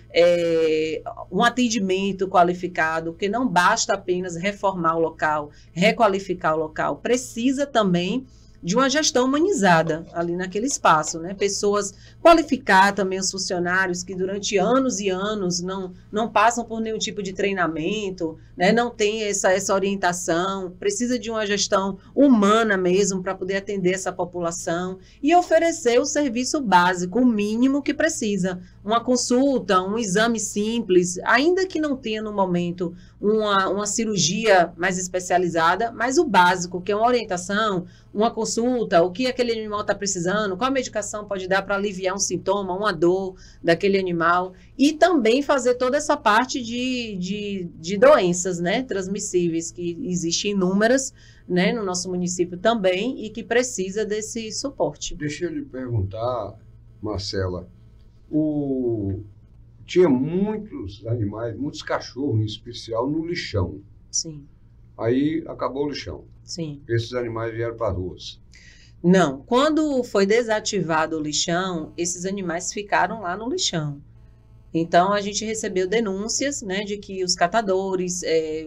[SPEAKER 3] um atendimento qualificado, porque não basta apenas reformar o local, requalificar o local, precisa também de uma gestão humanizada ali naquele espaço, né? Pessoas qualificar também os funcionários que durante anos e anos não passam por nenhum tipo de treinamento, né? Não tem essa orientação, precisa de uma gestão humana mesmo para poder atender essa população e oferecer o serviço básico, o mínimo que precisa. Uma consulta, um exame simples, ainda que não tenha no momento uma cirurgia mais especializada, mas o básico, que é uma orientação, uma consulta, o que aquele animal está precisando, qual a medicação pode dar para aliviar um sintoma, uma dor daquele animal, e também fazer toda essa parte de doenças, né, transmissíveis, que existem inúmeras, né, no nosso município também, e que precisa desse suporte.
[SPEAKER 4] Deixa eu lhe perguntar, Marcela, tinha muitos animais, muitos cachorros em especial no lixão.
[SPEAKER 3] Sim.
[SPEAKER 4] Aí acabou o lixão.
[SPEAKER 3] Sim.
[SPEAKER 4] Esses animais vieram para as ruas.
[SPEAKER 3] Não. Quando foi desativado o lixão, esses animais ficaram lá no lixão. Então, a gente recebeu denúncias, né, de que os catadores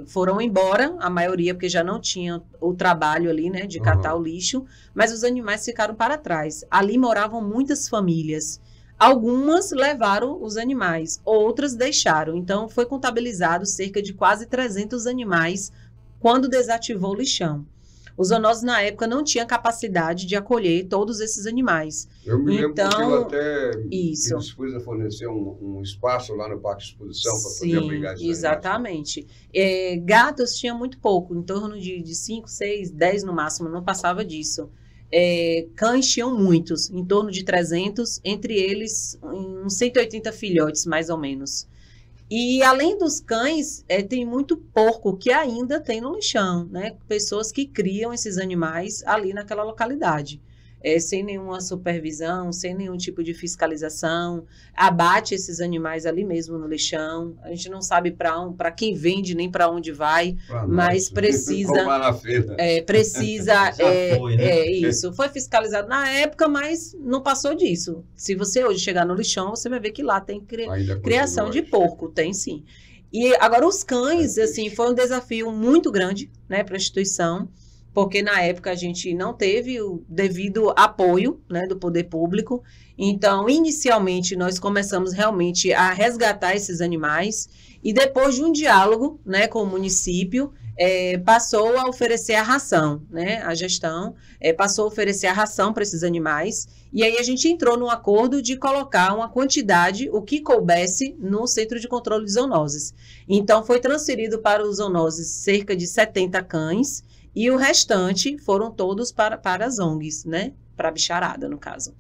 [SPEAKER 3] foram embora, a maioria porque já não tinha o trabalho ali, né, de catar o lixo, mas os animais ficaram para trás. Ali moravam muitas famílias. Algumas levaram os animais, outras deixaram. Então, foi contabilizado cerca de quase 300 animais quando desativou o lixão. Os zoonoses, na época, não tinham capacidade de acolher todos esses animais.
[SPEAKER 4] Eu me lembro porque eu até
[SPEAKER 3] isso.
[SPEAKER 4] me dispus a fornecer um espaço lá no Parque de Exposição para poder abrigar esses
[SPEAKER 3] exatamente. Gatos tinha muito pouco, em torno de 5, 6, 10 no máximo, não passava disso. Cães tinham muitos, em torno de 300, entre eles uns 180 filhotes, mais ou menos. E além dos cães, tem muito porco que ainda tem no lixão, né? Pessoas que criam esses animais ali naquela localidade. Sem nenhuma supervisão, sem nenhum tipo de fiscalização, abate esses animais ali mesmo no lixão. A gente não sabe para quem vende nem para onde vai, mas precisa.
[SPEAKER 1] Foi, né?
[SPEAKER 3] Isso. Foi fiscalizado na época, mas não passou disso. Se você hoje chegar no lixão, você vai ver que lá tem criação de porco, tem sim. E agora os cães, assim, foi um desafio muito grande, né, para a instituição. Porque na época a gente não teve o devido apoio, né, do poder público. Então, inicialmente, nós começamos realmente a resgatar esses animais e depois de um diálogo, né, com o município, passou a oferecer a ração, né, a gestão passou a oferecer a ração para esses animais e aí a gente entrou num acordo de colocar uma quantidade, o que coubesse, no Centro de Controle de Zoonoses. Então, foi transferido para os zoonoses cerca de 70 cães, e o restante foram todos para as ONGs, né? Para a bicharada, no caso.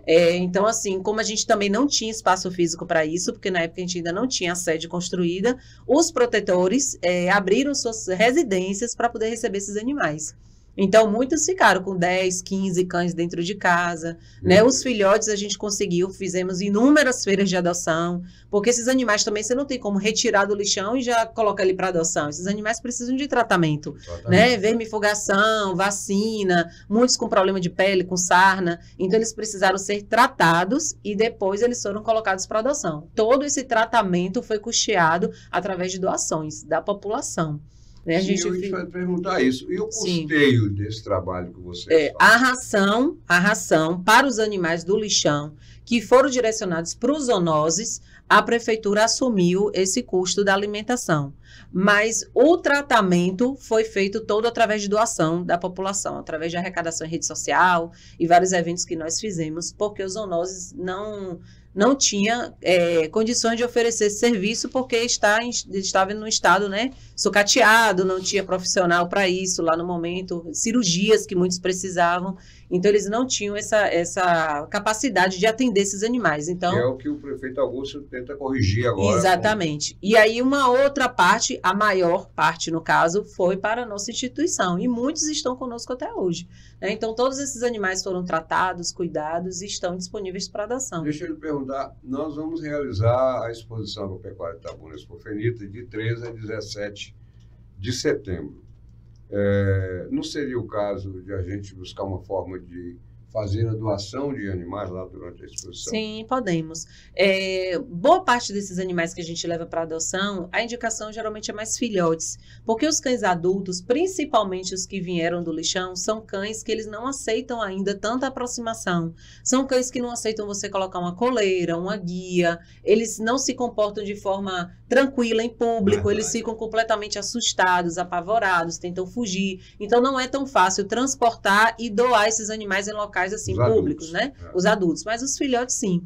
[SPEAKER 3] Então, assim, como a gente também não tinha espaço físico para isso, porque na época a gente ainda não tinha a sede construída, os protetores abriram suas residências para poder receber esses animais. Então, muitos ficaram com 10, 15 cães dentro de casa, né? Os filhotes a gente conseguiu, fizemos inúmeras feiras de adoção, porque esses animais também você não tem como retirar do lixão e já colocar ele para adoção. Esses animais precisam de tratamento, né? Vermifugação, vacina, muitos com problema de pele, com sarna. Então, eles precisaram ser tratados e depois eles foram colocados para adoção. Todo esse tratamento foi custeado através de doações da população. Né?
[SPEAKER 4] A gente vai perguntar isso. E o custeio desse trabalho que você faz?
[SPEAKER 3] A ração para os animais do lixão que foram direcionados para os zoonoses, a prefeitura assumiu esse custo da alimentação. Mas o tratamento foi feito todo através de doação da população, através de arrecadação em rede social e vários eventos que nós fizemos, porque os zoonoses não tinha condições de oferecer esse serviço porque estava no estado, né, sucateado, não tinha profissional para isso lá no momento, cirurgias que muitos precisavam, então eles não tinham essa capacidade de atender esses animais. Então,
[SPEAKER 4] é o que o prefeito Augusto tenta corrigir agora.
[SPEAKER 3] Exatamente. E aí uma outra parte, a maior parte no caso, foi para a nossa instituição e muitos estão conosco até hoje. Né? Então todos esses animais foram tratados, cuidados e estão disponíveis para adoção.
[SPEAKER 4] Deixa eu lhe perguntar, nós vamos realizar a exposição agropecuária Itabuna Expo Fenita de 13 a 17 de setembro. Não seria o caso de a gente buscar uma forma de fazer a doação de animais lá durante a exposição?
[SPEAKER 3] Sim, podemos. Boa parte desses animais que a gente leva para adoção, a indicação geralmente é mais filhotes, porque os cães adultos, principalmente os que vieram do lixão, são cães que eles não aceitam ainda tanta aproximação. São cães que não aceitam você colocar uma coleira, uma guia, eles não se comportam de forma tranquila em público, eles ficam completamente assustados, apavorados, tentam fugir. Então não é tão fácil transportar e doar esses animais em locais assim públicos, né? Os adultos, mas os filhotes sim.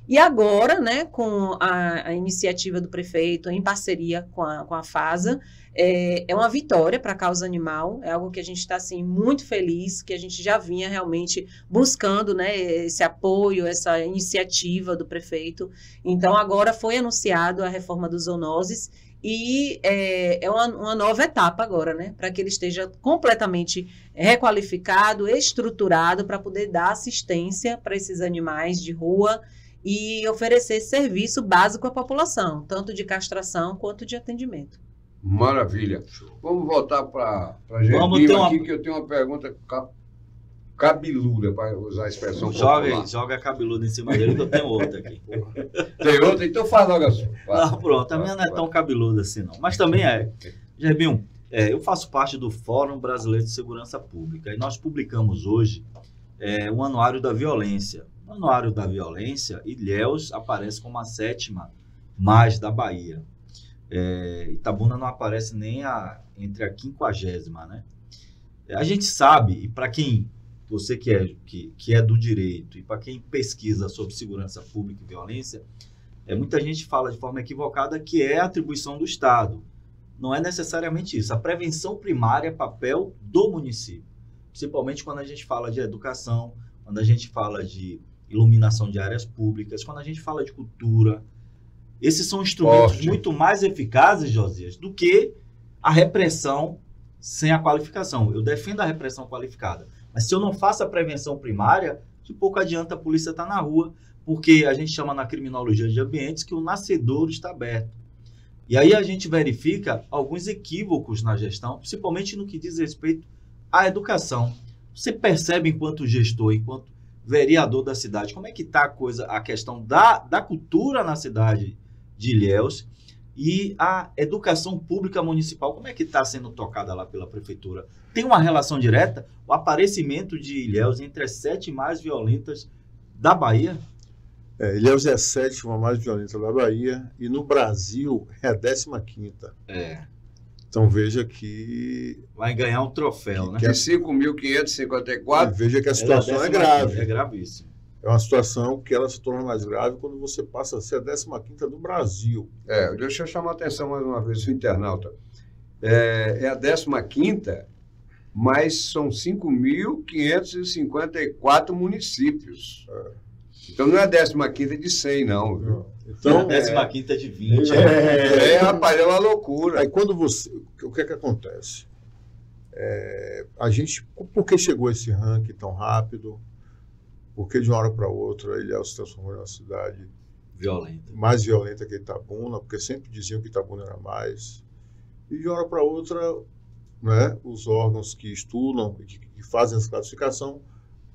[SPEAKER 3] E agora, né, com a iniciativa do prefeito, em parceria com a FASA, é uma vitória para a causa animal, é algo que a gente está assim, muito feliz, que a gente já vinha realmente buscando, né, esse apoio, essa iniciativa do prefeito. Então, agora foi anunciado a reforma dos zoonoses e é uma nova etapa agora, né, para que ele esteja completamente requalificado, estruturado, para poder dar assistência para esses animais de rua e oferecer serviço básico à população, tanto de castração quanto de atendimento.
[SPEAKER 4] Maravilha. Vamos voltar para a Gerbinho aqui, que eu tenho uma pergunta cabeluda, para usar a expressão popular.
[SPEAKER 1] Joga cabeludo em cima dele, que eu tenho outra aqui.
[SPEAKER 4] Tem outra? Então faz logo a sua.
[SPEAKER 1] Não, pronto, a minha não é tão cabeluda assim, não. Mas também é. Gerbinho, eu faço parte do Fórum Brasileiro de Segurança Pública e nós publicamos hoje o Anuário da Violência. No Anuário da Violência, Ilhéus aparece como a 7ª mais da Bahia. Itabuna não aparece nem entre a 50ª, né? A gente sabe, e para quem, você que é do direito, e para quem pesquisa sobre segurança pública e violência, muita gente fala de forma equivocada que é atribuição do Estado. Não é necessariamente isso. A prevenção primária é papel do município, principalmente quando a gente fala de educação, quando a gente fala de iluminação de áreas públicas, quando a gente fala de cultura. Esses são instrumentos muito mais eficazes, Josias, do que a repressão sem a qualificação. Eu defendo a repressão qualificada, mas se eu não faço a prevenção primária, de pouco adianta a polícia estar na rua, porque a gente chama na criminologia de ambientes que o nascedouro está aberto. E aí a gente verifica alguns equívocos na gestão, principalmente no que diz respeito à educação. Você percebe, enquanto gestor, enquanto vereador da cidade, como é que está a questão da cultura na cidade de Ilhéus e a educação pública municipal, como é que está sendo tocada lá pela prefeitura? Tem uma relação direta? O aparecimento de Ilhéus entre as 7 mais violentas da Bahia?
[SPEAKER 2] Ilhéus é a 7ª mais violenta da Bahia e no Brasil é a 15ª. Então veja que...
[SPEAKER 1] vai ganhar um troféu, né?
[SPEAKER 4] Que é 5.554.
[SPEAKER 2] Veja que a situação é grave.
[SPEAKER 1] É gravíssimo.
[SPEAKER 2] É uma situação que ela se torna mais grave quando você passa a ser a 15ª do Brasil.
[SPEAKER 4] Deixa eu chamar a atenção mais uma vez do internauta. É a 15ª, mas são 5.554 municípios. Então não é a 15ª de 100, não. Viu?
[SPEAKER 2] Então,
[SPEAKER 1] a 15ª de 20.
[SPEAKER 4] Rapaz, é uma loucura.
[SPEAKER 2] Aí quando o que é que acontece? A gente, por que chegou esse ranking tão rápido? Porque de uma hora para outra Ilhéus se transformou em uma cidade mais violenta que Itabuna, porque sempre diziam que Itabuna era mais. E de uma hora para outra, né, os órgãos que estudam e que fazem essa classificação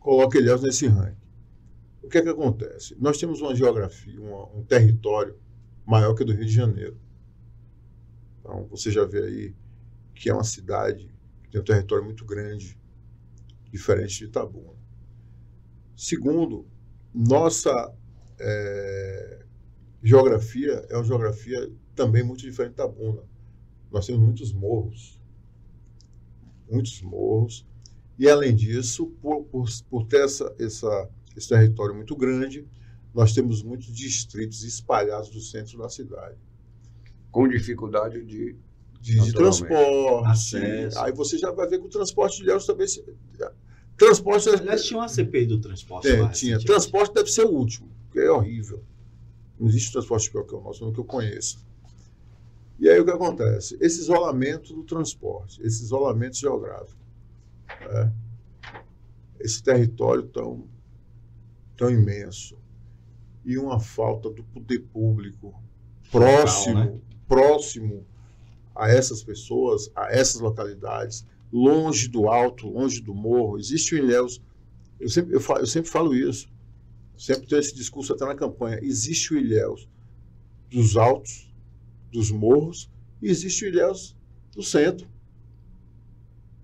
[SPEAKER 2] colocam Ilhéus nesse ranking. O que é que acontece? Nós temos uma geografia, um território maior que o do Rio de Janeiro. Então, você já vê aí que é uma cidade que tem um território muito grande, diferente de Itabuna. Segundo, nossa geografia é uma geografia também muito diferente de Itabuna. Nós temos muitos morros, e além disso, por ter esse território muito grande, nós temos muitos distritos espalhados do centro da cidade.
[SPEAKER 4] Com dificuldade de
[SPEAKER 2] transporte.
[SPEAKER 1] Acesso.
[SPEAKER 2] Aí você já vai ver que o transporte de Ilhéus também... Transporte...
[SPEAKER 1] Aliás, tinha uma CPI do transporte.
[SPEAKER 2] Tinha. Transporte deve ser o último, porque é horrível. Não existe transporte pior que o nosso, não que eu conheço. E aí o que acontece? Esse isolamento do transporte, esse isolamento geográfico, esse território tão imenso, e uma falta do poder público próximo a essas pessoas, a essas localidades, longe do alto, longe do morro. Existe o Ilhéus, eu sempre falo isso, sempre tenho esse discurso até na campanha, existe o Ilhéus dos altos, dos morros, e existe o Ilhéus do centro,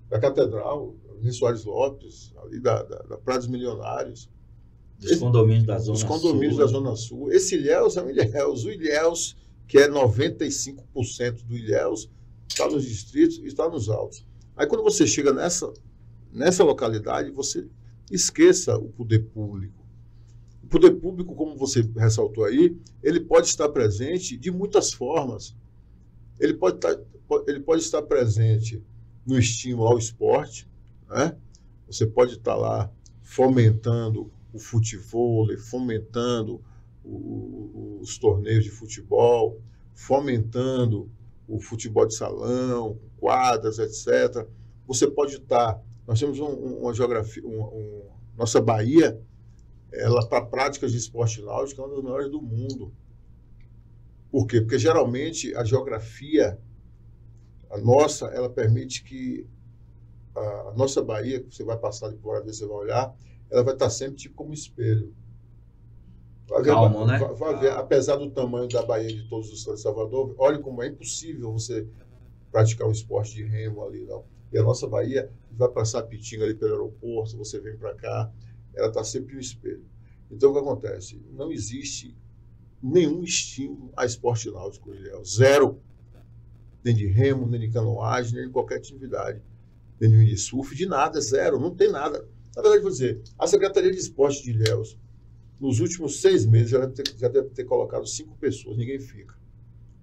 [SPEAKER 2] da Catedral, Luiz Soares Lopes, ali da Praia dos Milionários.
[SPEAKER 1] Dos condomínios da Zona
[SPEAKER 2] Sul.
[SPEAKER 1] Sul.
[SPEAKER 2] Os condomínios da Zona Sul. Esse Ilhéus é um Ilhéus. O Ilhéus, que é 95% do Ilhéus, está nos distritos e está nos altos. Aí quando você chega nessa localidade, você esqueça o poder público. O poder público, como você ressaltou aí, ele pode estar presente de muitas formas. Ele pode estar presente no estímulo ao esporte, né? Você pode estar lá fomentando o futevôlei, fomentando os torneios de futebol, fomentando o futebol de salão, quadras, etc. Você pode estar... Nós temos uma geografia... nossa Bahia, ela para práticas de esporte náutico é uma das melhores do mundo. Por quê? Porque geralmente a geografia, a nossa, ela permite que a nossa Bahia, que você vai passar de fora, você vai olhar, ela vai estar sempre tipo como espelho.
[SPEAKER 1] Calmo, né?
[SPEAKER 2] Vai ver, apesar do tamanho da Bahia de todos os estados de Salvador, olha como é impossível você praticar um esporte de remo ali, não. E a nossa Bahia vai passar Pitinga ali pelo aeroporto, você vem para cá, ela está sempre um espelho. Então, o que acontece? Não existe nenhum estímulo a esporte náutico, zero. Nem de remo, nem de canoagem, nem de qualquer atividade. Nem de surf, de nada, zero, não tem nada. Na verdade, vou dizer, a Secretaria de Esporte de Ilhéus, nos últimos 6 meses, já deve ter colocado 5 pessoas, ninguém fica.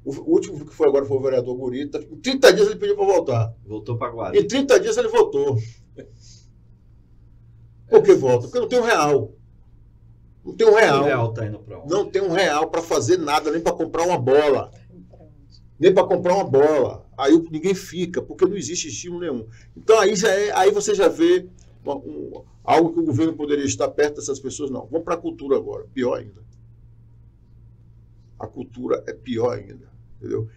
[SPEAKER 2] O último que foi agora foi o vereador Gurita. Em 30 dias ele pediu para voltar.
[SPEAKER 1] Voltou para Guarulhos.
[SPEAKER 2] Em 30 dias ele voltou. Por que volta? Porque não tem R$1. Não tem R$1.
[SPEAKER 1] O real tá indo para onde?
[SPEAKER 2] Não tem R$1 para fazer nada, nem para comprar uma bola. Nem para comprar uma bola. Aí ninguém fica, porque não existe estímulo nenhum. Então aí você já vê algo que o governo poderia estar perto dessas pessoas. Não, vamos para a cultura agora. Pior ainda. A cultura é pior ainda. Entendeu?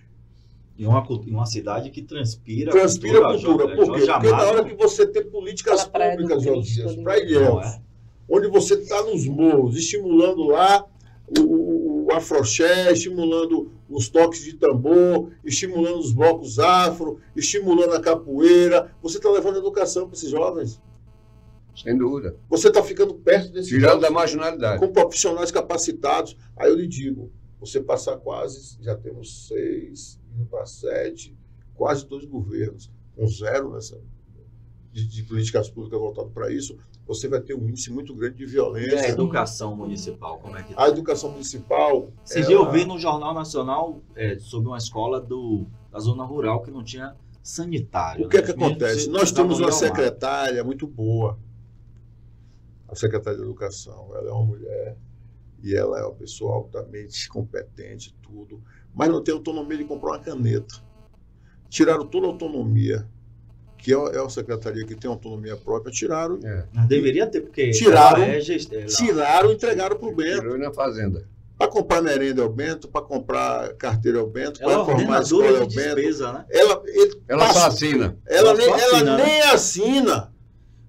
[SPEAKER 1] E uma cidade que transpira
[SPEAKER 2] cultura. Por quê?
[SPEAKER 1] Jorge
[SPEAKER 2] Porque na
[SPEAKER 1] Amado,
[SPEAKER 2] hora que você tem políticas públicas, Josias, para Ilhéus, onde você está nos morros, estimulando lá o afroxé, estimulando os toques de tambor, estimulando os blocos afro, estimulando a capoeira, você está levando educação para esses jovens.
[SPEAKER 4] Sem dúvida.
[SPEAKER 2] Você está ficando perto desses
[SPEAKER 4] Tirando
[SPEAKER 2] jovens,
[SPEAKER 4] da marginalidade.
[SPEAKER 2] com profissionais capacitados. Aí eu lhe digo, você passar quase, já temos 6, indo para 7, quase 2 governos, com 0 de políticas públicas voltadas para isso, você vai ter um índice muito grande de violência.
[SPEAKER 1] E a educação municipal, como é que
[SPEAKER 2] A educação municipal...
[SPEAKER 1] Esses dias eu vi no Jornal Nacional sobre uma escola da zona rural que não tinha sanitário.
[SPEAKER 2] O que é
[SPEAKER 1] né?
[SPEAKER 2] que acontece? Nós temos uma secretária muito boa, a secretária de Educação. Ela é uma mulher e ela é uma pessoa altamente competente, tudo, mas não tem autonomia de comprar uma caneta. Tiraram toda a autonomia, que é uma secretaria que tem autonomia própria, tiraram.
[SPEAKER 1] Mas deveria ter, porque
[SPEAKER 2] Tiraram e entregaram para o Bento.
[SPEAKER 4] Tirou na fazenda.
[SPEAKER 2] Para comprar merenda é o Bento, para comprar carteira é o Bento,
[SPEAKER 1] Ela
[SPEAKER 2] para formar a escola é o Bento.
[SPEAKER 1] despesa, né?
[SPEAKER 4] Ela só assina.
[SPEAKER 2] Ela
[SPEAKER 1] assina,
[SPEAKER 2] nem assina.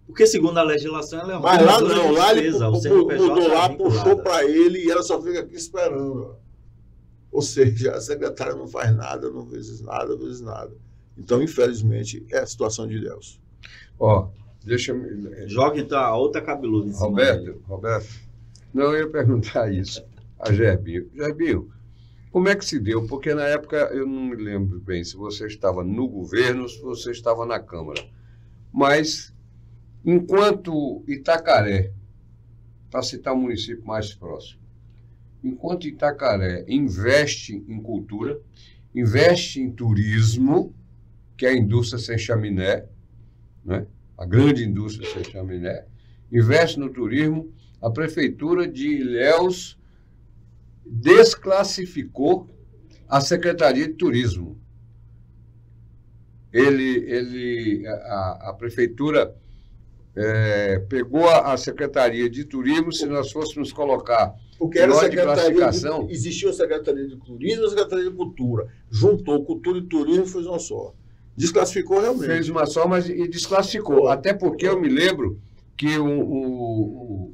[SPEAKER 1] Porque segundo a legislação ela é uma
[SPEAKER 2] Mas lá não, lá ele
[SPEAKER 1] despesa, o
[SPEAKER 2] mudou
[SPEAKER 1] CNPJ
[SPEAKER 2] lá,
[SPEAKER 1] é
[SPEAKER 2] puxou
[SPEAKER 1] vinculada.
[SPEAKER 2] para ele e ela só fica aqui esperando. Ou seja, a secretária não faz nada, não vezes nada. Então, infelizmente, é a situação de Ilhéus.
[SPEAKER 4] Ó, deixa-me...
[SPEAKER 1] Joga então a outra cabeluda em cima dele.
[SPEAKER 4] Roberto, não, eu ia perguntar isso a Gerbinho. Gerbinho, como é que se deu? Porque na época, eu não me lembro bem se você estava no governo ou se você estava na Câmara. Mas, enquanto Itacaré, para citar um município mais próximo, enquanto Itacaré investe em cultura, investe em turismo, que é a indústria sem chaminé, né? A grande indústria sem chaminé, investe no turismo, a Prefeitura de Ilhéus desclassificou a Secretaria de Turismo. A Prefeitura pegou a Secretaria de Turismo, se nós fôssemos colocar...
[SPEAKER 2] Porque era
[SPEAKER 4] classificação,
[SPEAKER 2] existia a Secretaria de Turismo e a Secretaria de Cultura. Juntou Cultura e Turismo e fez uma só. Desclassificou realmente.
[SPEAKER 4] Fez uma só, mas e desclassificou. Até porque eu me lembro que o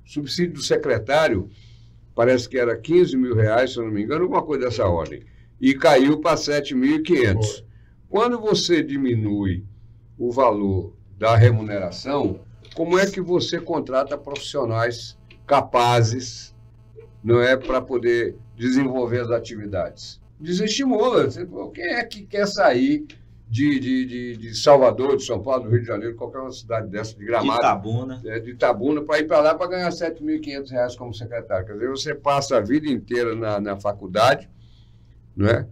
[SPEAKER 4] subsídio do secretário, parece que era R$15 mil, se eu não me engano, alguma coisa dessa ordem. E caiu para 7.500. Quando você diminui o valor da remuneração, como é que você contrata profissionais capazes, não é, para poder desenvolver as atividades? Desestimula. Quem é que quer sair de Salvador, de São Paulo, do Rio de Janeiro, qualquer uma cidade dessa, de Gramado, de Itabuna, para ir para lá para ganhar R$7.500 como secretário? Quer dizer, você passa a vida inteira na faculdade, não é?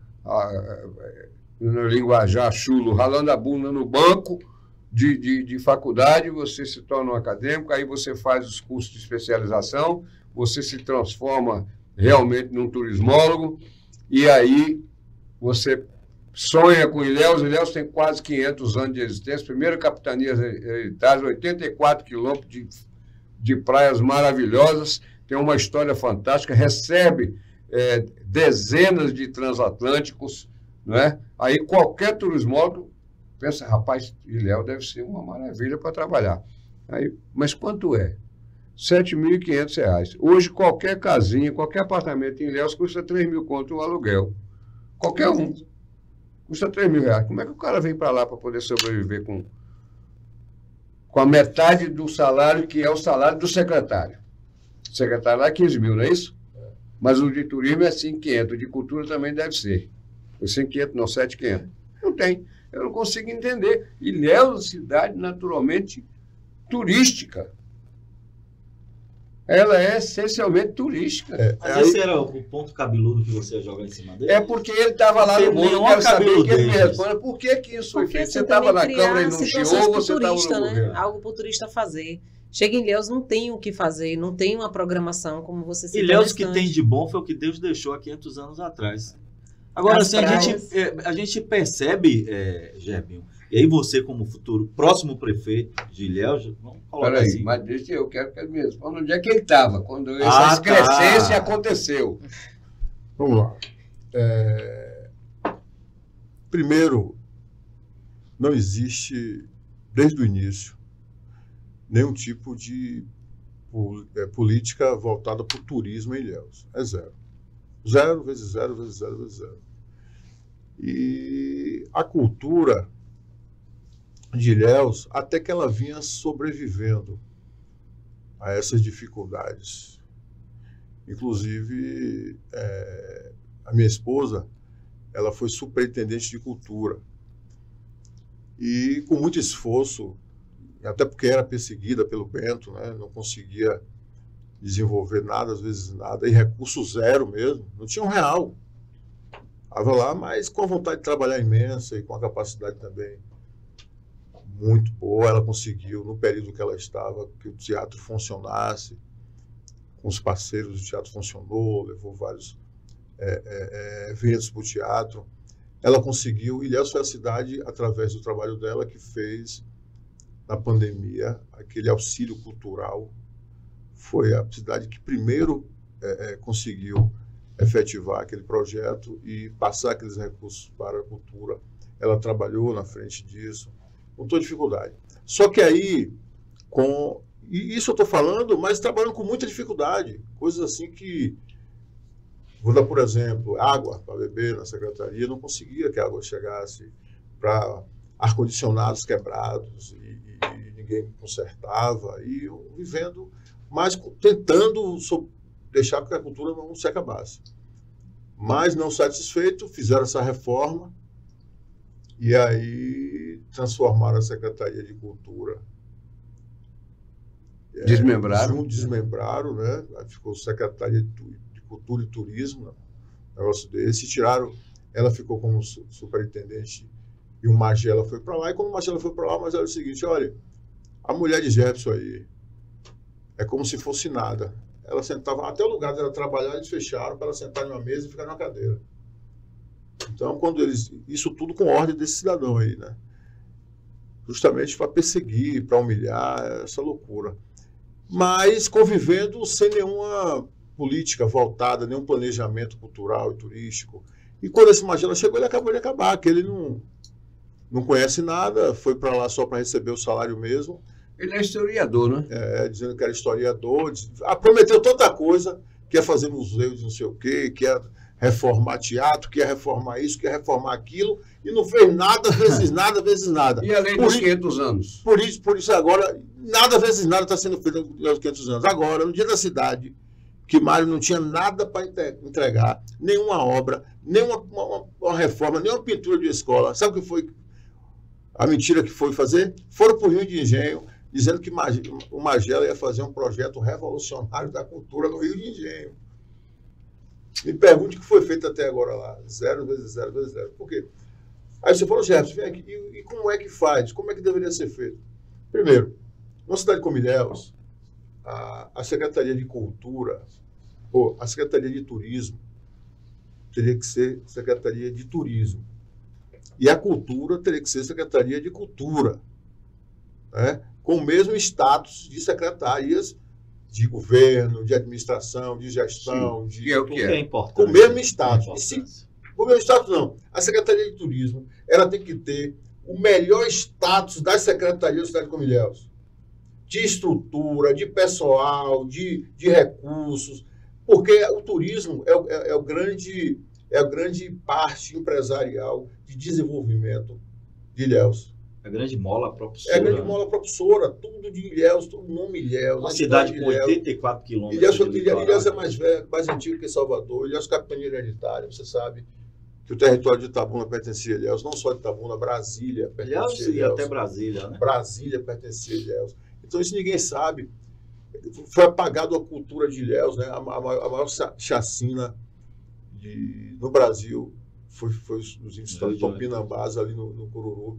[SPEAKER 4] No linguajar chulo, ralando a bunda no banco de faculdade, você se torna um acadêmico, aí você faz os cursos de especialização, você se transforma realmente num turismólogo, e aí você sonha com Ilhéus. Ilhéus tem quase 500 anos de existência, primeira capitania hereditária, 84 quilômetros de praias maravilhosas, tem uma história fantástica, recebe dezenas de transatlânticos, não é? Aí qualquer turismólogo pensa, rapaz, Ilhéus deve ser uma maravilha para trabalhar. Aí, mas quanto é? R$ 7.500. Hoje, qualquer casinha, qualquer apartamento em Ilhéus custa 3 mil conto o aluguel. Qualquer um. Custa 3 mil reais. Como é que o cara vem para lá para poder sobreviver com a metade do salário, que é o salário do secretário? O secretário lá é 15 mil, não é isso? Mas o de turismo é 5.500. O de cultura também deve ser. O 5.500, não, 7.500. Não tem. Eu não consigo entender. Ilhéus é uma cidade naturalmente turística. Ela é essencialmente turística.
[SPEAKER 1] Mas esse era o ponto cabeludo que você ia jogar em cima dele?
[SPEAKER 4] É porque ele estava lá no mundo, eu quero saber que ele me responda. Por que isso foi feito? Você estava na Câmara e não chiou, ou você estava no governo?
[SPEAKER 3] Algo para o turista fazer. Chega em Ilhéus, não tem o que fazer, não tem uma programação, como você citou.
[SPEAKER 1] Ilhéus que tem de bom foi o que Deus deixou há 500 anos atrás. Agora, assim, a gente percebe, Gerbinho, e aí você, como futuro próximo prefeito de Ilhéus, vamos colocar assim.
[SPEAKER 4] Mas deixa eu quero que ele me responda onde é que ele estava, quando essa excrescência aconteceu.
[SPEAKER 2] Vamos lá. Primeiro, não existe, desde o início, nenhum tipo de política voltada para o turismo em Ilhéus. É zero. 0 vezes 0 vezes 0 vezes 0. E a cultura de Ilhéus, até que ela vinha sobrevivendo a essas dificuldades. Inclusive, a minha esposa, ela foi superintendente de cultura. E com muito esforço, até porque era perseguida pelo Bento, né, não conseguia desenvolver nada, às vezes nada, e recurso zero mesmo, não tinha R$1. Estava lá, mas com a vontade de trabalhar imensa e com a capacidade também muito boa, ela conseguiu, no período que ela estava, que o teatro funcionasse, com os parceiros do teatro funcionou, levou vários eventos para o teatro. Ela conseguiu, Ilhéus foi a cidade, através do trabalho dela, que fez, na pandemia, aquele auxílio cultural. Foi a cidade que primeiro conseguiu efetivar aquele projeto e passar aqueles recursos para a cultura. Ela trabalhou na frente disso, com toda dificuldade. Só que aí, e isso eu estou falando, mas trabalhando com muita dificuldade. Coisas assim que, vou dar por exemplo, água para beber na secretaria, não conseguia que a água chegasse, para ar-condicionados quebrados, e ninguém consertava, e eu vivendo, mas tentando deixar que a cultura não se acabasse. Mas, não satisfeito, fizeram essa reforma e aí transformaram a Secretaria de Cultura.
[SPEAKER 4] Desmembraram?
[SPEAKER 2] Desmembraram, né? Aí ficou Secretaria de Cultura e Turismo, um negócio desse, e tiraram, ela ficou como superintendente e o Magela foi para lá, e quando o Magela foi para lá, mas era o seguinte, olha, a mulher de Jefferson aí é como se fosse nada. Ela sentava, até o lugar dela trabalhar, eles fecharam para ela sentar em uma mesa e ficar numa cadeira. Então, isso tudo com ordem desse cidadão aí, né? Justamente para perseguir, para humilhar, essa loucura. Mas convivendo sem nenhuma política voltada, nenhum planejamento cultural e turístico. E quando esse Magela chegou, ele acabou de acabar, que ele não conhece nada, foi para lá só para receber o salário mesmo.
[SPEAKER 4] Ele é historiador, né?
[SPEAKER 2] Dizendo que era historiador, prometeu tanta coisa, que ia fazer museu de não sei o quê, que ia reformar teatro, que ia reformar isso, que ia reformar aquilo, e não fez nada, vezes nada, vezes nada.
[SPEAKER 4] E a lei dos 500 anos?
[SPEAKER 2] Por isso agora, nada vezes nada está sendo feito nos 500 anos. Agora, no dia da cidade, que Mário não tinha nada para entregar, nenhuma obra, nenhuma uma reforma, nenhuma pintura de escola. Sabe o que foi a mentira que foi fazer? Foram para o Rio de Engenho, dizendo que o Magela ia fazer um projeto revolucionário da cultura no Rio de Engenho. Me pergunte o que foi feito até agora lá. 0 vezes 0 vezes 0. Por quê? Aí você falou, Jefferson, vem aqui, e como é que faz? Como é que deveria ser feito? Primeiro, numa cidade como Ilhéus, a Secretaria de Cultura, ou a Secretaria de Turismo, teria que ser Secretaria de Turismo. E a Cultura teria que ser Secretaria de Cultura, né? Com o mesmo status de secretarias de governo, de administração, de gestão,
[SPEAKER 4] que é importante.
[SPEAKER 2] Com o mesmo status. O mesmo status não. A Secretaria de Turismo, ela tem que ter o melhor status das secretarias da cidade de Ilhéus, de estrutura, de pessoal, de recursos, porque o turismo é a grande parte empresarial de desenvolvimento de Ilhéus.
[SPEAKER 1] A grande mola propulsora.
[SPEAKER 2] É a grande mola propulsora, tudo de Ilhéus, todo nome Ilhéus.
[SPEAKER 1] Uma cidade com 84 quilômetros.
[SPEAKER 2] Ilhéus é mais velho, mais antigo que Salvador. Ilhéus é capitania hereditária, você sabe que o território de Itabuna pertencia a Ilhéus, não só de Itabuna, Brasília pertencia a Ilhéus.
[SPEAKER 1] E até Brasília, né?
[SPEAKER 2] Brasília pertencia a Ilhéus. Então isso ninguém sabe. Foi apagado a cultura de Ilhéus, né? A maior chacina no Brasil foi os índios Tupinambás ali no Cururu.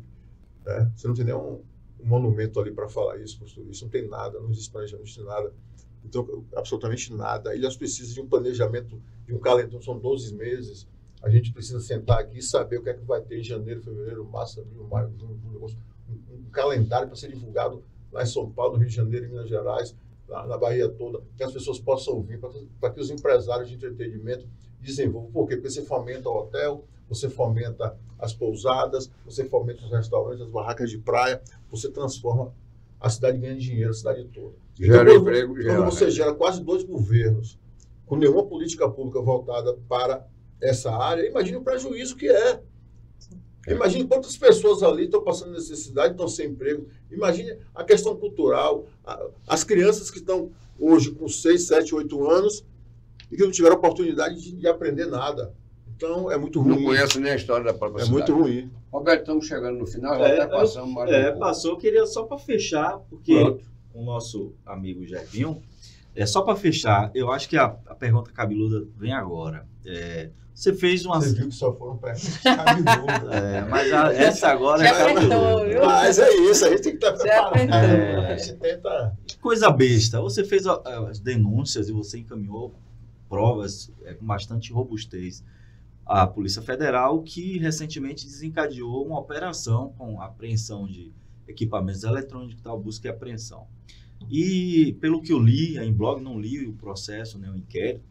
[SPEAKER 2] Né? Você não tem nenhum monumento ali para falar isso para os turistas, não tem nada, não existe planejamento de nada. Então, absolutamente nada. A Ilhéus precisa de um planejamento, de um calendário, são 12 meses. A gente precisa sentar aqui e saber o que é que vai ter em janeiro, fevereiro, março, abril, maio, junho, julho, agosto. Um calendário para ser divulgado lá em São Paulo, no Rio de Janeiro, em Minas Gerais, na Bahia toda, que as pessoas possam ouvir, para que os empresários de entretenimento desenvolvam. Por quê? Porque você fomenta o hotel, você fomenta as pousadas, você fomenta os restaurantes, as barracas de praia, você transforma a cidade, ganha dinheiro, a cidade toda.
[SPEAKER 4] Gera
[SPEAKER 2] então,
[SPEAKER 4] emprego,
[SPEAKER 2] quando você gera quase 2 governos, com nenhuma política pública voltada para essa área, imagine o prejuízo que é. Imagine quantas pessoas ali estão passando necessidade, estão sem emprego. Imagine a questão cultural, as crianças que estão hoje com 6, 7, 8 anos e que não tiveram oportunidade de aprender nada. Então, é muito ruim.
[SPEAKER 4] Não conhece nem a história da própria cidade.
[SPEAKER 2] É muito ruim.
[SPEAKER 4] Roberto, estamos chegando no final, já até passamos mais um pouco.
[SPEAKER 1] Passou, queria só para fechar, porque com o nosso amigo Gervinho, só para fechar, eu acho que a pergunta cabeluda vem agora. Você fez uma...
[SPEAKER 2] Você viu que só foram perguntas cabeludas.
[SPEAKER 1] Mas essa agora
[SPEAKER 2] Mas é isso, a gente tem que estar preparado.
[SPEAKER 1] A
[SPEAKER 2] gente tenta...
[SPEAKER 1] Coisa besta. Você fez as denúncias e você encaminhou provas com bastante robustez à Polícia Federal, que recentemente desencadeou uma operação com apreensão de equipamentos eletrônicos, tal, busca e apreensão. E, pelo que eu li em blog, não li o processo, nem o inquérito,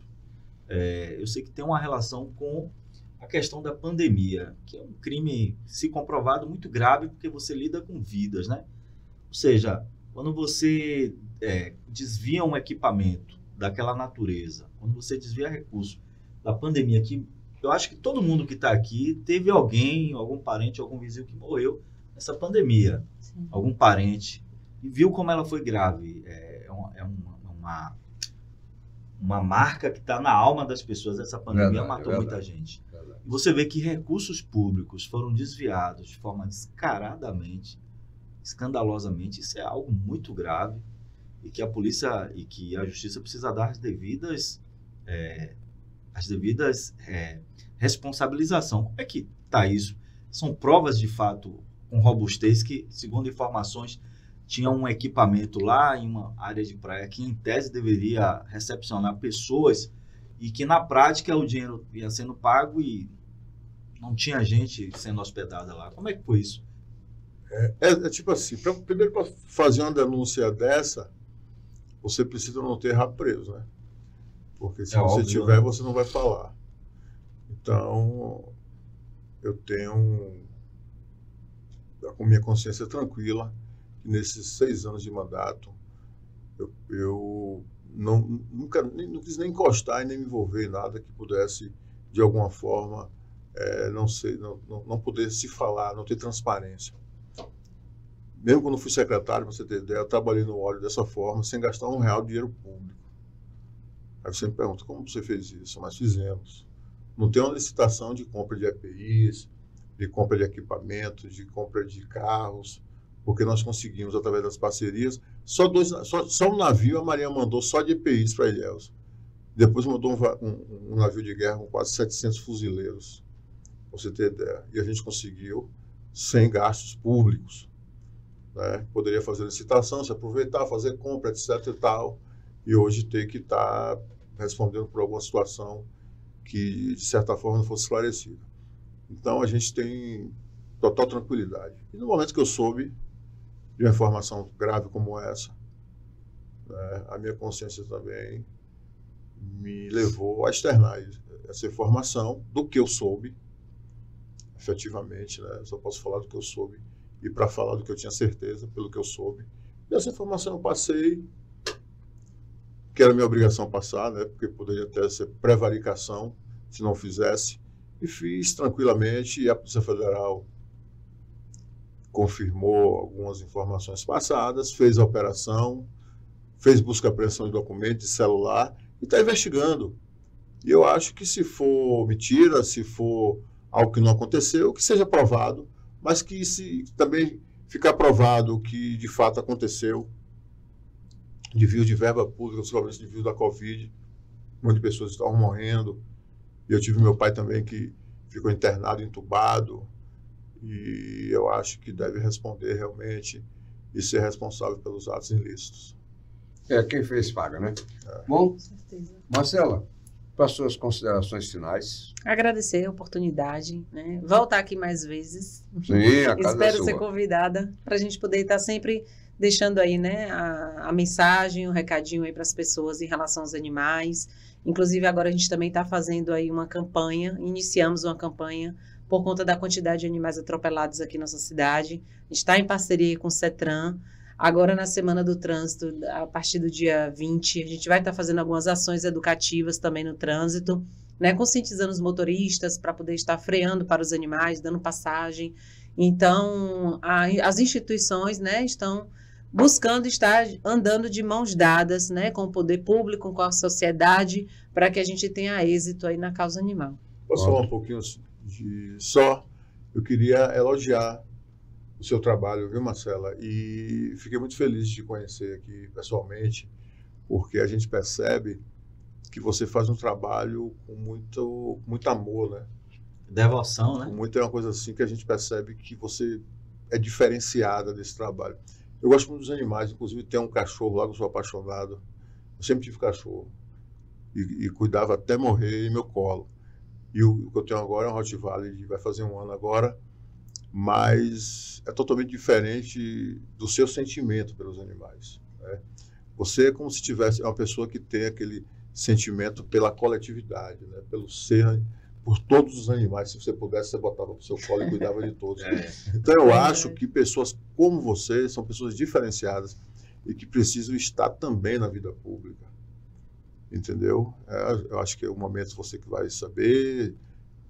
[SPEAKER 1] eu sei que tem uma relação com a questão da pandemia, que é um crime, se comprovado, muito grave, porque você lida com vidas, né? Ou seja, quando você desvia um equipamento daquela natureza, quando você desvia recurso da pandemia, que eu acho que todo mundo que está aqui teve alguém, algum parente, algum vizinho que morreu nessa pandemia. Sim. Algum parente, e viu como ela foi grave. Uma marca que está na alma das pessoas. Essa pandemia matou muita gente. E você vê que recursos públicos foram desviados de forma descaradamente, escandalosamente. Isso é algo muito grave e que a polícia e que a justiça precisa dar as devidas responsabilização. Como é que está isso? São provas de fato com robustez que, segundo informações, tinha um equipamento lá em uma área de praia que, em tese, deveria recepcionar pessoas e que, na prática, o dinheiro ia sendo pago e não tinha gente sendo hospedada lá. Como é que foi isso?
[SPEAKER 2] Tipo assim, primeiro, para fazer uma denúncia dessa, você precisa não ter rabo preso, né? Porque se você tiver, você não vai falar. Então, eu tenho com minha consciência tranquila que nesses 6 anos de mandato eu nunca quis nem encostar e nem me envolver em nada que pudesse, de alguma forma, não poder se falar, não ter transparência. Mesmo quando fui secretário, para você ter ideia, eu trabalhei no óleo dessa forma, sem gastar R$1 de dinheiro público. Aí você me pergunta, como você fez isso? Mas fizemos. Não tem uma licitação de compra de EPIs, de compra de equipamentos, de compra de carros, porque nós conseguimos, através das parcerias, só um navio a Marinha mandou só de EPIs para Ilhéus. Depois mandou um navio de guerra com quase 700 fuzileiros, para você ter ideia. E a gente conseguiu sem gastos públicos. Né? Poderia fazer licitação, se aproveitar, fazer compra, etc. e tal, e hoje ter que estar respondendo por alguma situação que, de certa forma, não fosse esclarecida. Então, a gente tem total tranquilidade. E no momento que eu soube de uma informação grave como essa, né, a minha consciência também me levou a externar essa informação do que eu soube. efetivamente, né? Eu só posso falar do que eu soube e para falar do que eu tinha certeza, pelo que eu soube. E essa informação eu passei, que era minha obrigação passar, né? Porque poderia até ser prevaricação se não fizesse, e fiz tranquilamente, e a Polícia Federal confirmou algumas informações passadas, fez a operação, fez busca e apreensão de documentos, de celular, e está investigando. E eu acho que se for mentira, se for algo que não aconteceu, que seja provado, mas que se também ficar provado que de fato aconteceu, desvio de verba pública, principalmente desvio da Covid, onde pessoas estavam morrendo. E eu tive meu pai também que ficou internado, entubado, e eu acho que deve responder realmente e ser responsável pelos atos ilícitos.
[SPEAKER 4] Quem fez paga, né?
[SPEAKER 3] Com
[SPEAKER 4] Bom,
[SPEAKER 3] certeza.
[SPEAKER 4] Marcela, para as suas considerações finais.
[SPEAKER 3] Agradecer a oportunidade, né? Voltar aqui mais vezes.
[SPEAKER 4] Sim, a casa
[SPEAKER 3] Espero
[SPEAKER 4] é
[SPEAKER 3] ser
[SPEAKER 4] sua.
[SPEAKER 3] convidada para a gente poder estar sempre deixando aí, né, a mensagem, o recadinho aí para as pessoas em relação aos animais. Inclusive, agora a gente também está fazendo aí uma campanha, iniciamos uma campanha por conta da quantidade de animais atropelados aqui na nossa cidade. A gente está em parceria com o CETRAN. Agora, na Semana do Trânsito, a partir do dia 20, a gente vai estar fazendo algumas ações educativas também no trânsito, né, conscientizando os motoristas para poder estar freando para os animais, dando passagem. Então, as instituições, né, estão buscando estar andando de mãos dadas, né, com o poder público, com a sociedade, para que a gente tenha êxito aí na causa animal.
[SPEAKER 2] Posso falar um pouquinho só? Eu queria elogiar o seu trabalho, viu, Marcela? E fiquei muito feliz de te conhecer aqui pessoalmente, porque a gente percebe que você faz um trabalho com muito amor, né?
[SPEAKER 1] Devoção, né?
[SPEAKER 2] É uma coisa assim que a gente percebe que você é diferenciada desse trabalho. Eu gosto muito dos animais, inclusive tem um cachorro lá que eu sou apaixonado. Eu sempre tive cachorro e cuidava até morrer em meu colo. E o que eu tenho agora é um Rottweiler, vai fazer 1 ano agora, mas é totalmente diferente do seu sentimento pelos animais, né? Você é como se tivesse uma pessoa que tem aquele sentimento pela coletividade, né? Pelo ser, por todos os animais. Se você pudesse, você botava para o seu colo e cuidava de todos. Então eu acho que pessoas como você são pessoas diferenciadas e que precisam estar também na vida pública, entendeu? Eu acho que é um momento você que vai saber,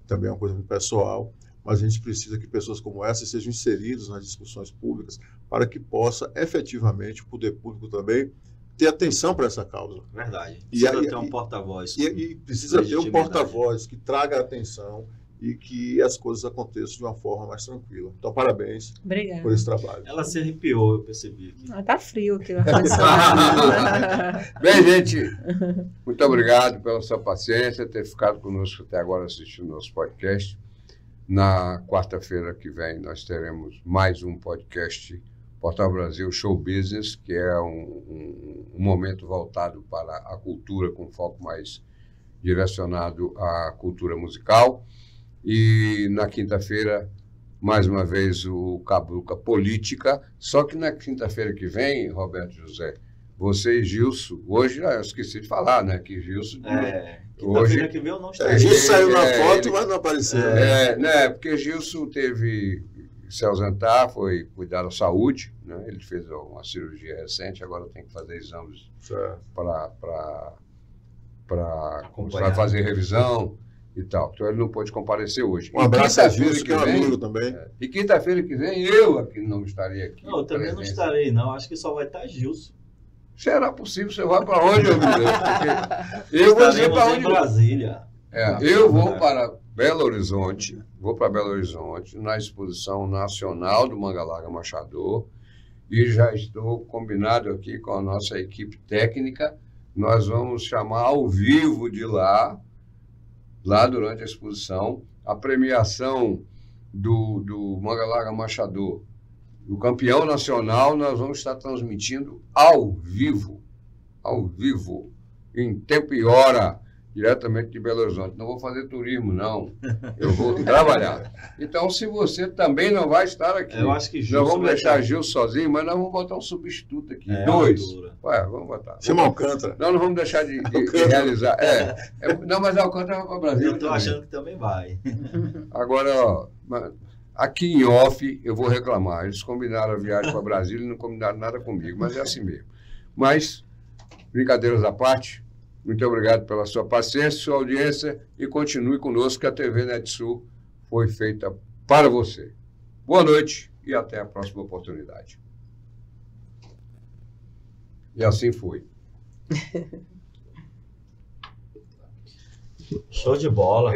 [SPEAKER 2] também é uma coisa muito pessoal, mas a gente precisa que pessoas como essa sejam inseridas nas discussões públicas para que possa efetivamente o poder público também ter atenção para essa causa.
[SPEAKER 1] Verdade.
[SPEAKER 2] E
[SPEAKER 1] Precisa ter um porta-voz.
[SPEAKER 2] E precisa ter um porta-voz que traga atenção e que as coisas aconteçam de uma forma mais tranquila. Então, parabéns
[SPEAKER 3] Obrigada.
[SPEAKER 2] por esse trabalho.
[SPEAKER 1] Ela se arrepiou, eu percebi aqui.
[SPEAKER 3] Tá frio aqui. Ar-condicionado.
[SPEAKER 4] Bem, gente, muito obrigado pela sua paciência, ter ficado conosco até agora assistindo nosso podcast. Na quarta-feira que vem nós teremos mais um podcast Portal Brasil Show Business, que é um momento voltado para a cultura, com foco mais direcionado à cultura musical. E na quinta-feira, mais uma vez, o Cabruca Política. Só que na quinta-feira que vem, Roberto José, você e Gilson, hoje eu esqueci de falar, né? Que Gilson.
[SPEAKER 1] Quinta-feira que vem eu não estarei.
[SPEAKER 2] Gilson saiu na foto, mas não apareceu.
[SPEAKER 4] Né? Porque Gilson teve se ausentar, foi cuidar da saúde, né? Ele fez uma cirurgia recente, agora tem que fazer exames para fazer revisão e tal. Então ele não pôde comparecer hoje.
[SPEAKER 2] Um abraço a Gilson, que é um amigo também.
[SPEAKER 4] E quinta-feira que vem eu aqui não estarei aqui.
[SPEAKER 1] Não, eu também não estarei, não. Acho que só vai estar Gilson.
[SPEAKER 4] Será possível? Você vai para onde, meu Deus? Eu vou dizer para onde.
[SPEAKER 1] Em Brasília.
[SPEAKER 4] Eu vou para Belo Horizonte. Vou para Belo Horizonte na exposição nacional do Manga Larga Machador e já estou combinado aqui com a nossa equipe técnica. Nós vamos chamar ao vivo de lá durante a exposição, a premiação do Manga Larga Machador. O campeão nacional nós vamos estar transmitindo ao vivo, em tempo e hora. diretamente de Belo Horizonte. Não vou fazer turismo, não. Eu vou trabalhar. Então, se você também não vai estar aqui,
[SPEAKER 1] Eu acho que
[SPEAKER 4] nós
[SPEAKER 1] Gilson
[SPEAKER 4] vamos
[SPEAKER 1] vai
[SPEAKER 4] deixar
[SPEAKER 1] estar.
[SPEAKER 4] Gil sozinho, mas nós vamos botar um substituto aqui.
[SPEAKER 1] É,
[SPEAKER 4] 2.
[SPEAKER 1] Altura.
[SPEAKER 4] Ué, vamos botar.
[SPEAKER 2] Chama Alcântara.
[SPEAKER 4] Nós não vamos deixar de realizar. Não, mas a Alcântara vai para Brasília.
[SPEAKER 1] Eu tô
[SPEAKER 4] também.
[SPEAKER 1] achando que também vai.
[SPEAKER 4] Agora, ó, aqui em off, eu vou reclamar. Eles combinaram a viagem para Brasília e não combinaram nada comigo, mas é assim mesmo. Mas, brincadeiras à parte, muito obrigado pela sua paciência, sua audiência e continue conosco que a TV NetSul foi feita para você. Boa noite e até a próxima oportunidade. E assim foi.
[SPEAKER 1] Show de bola.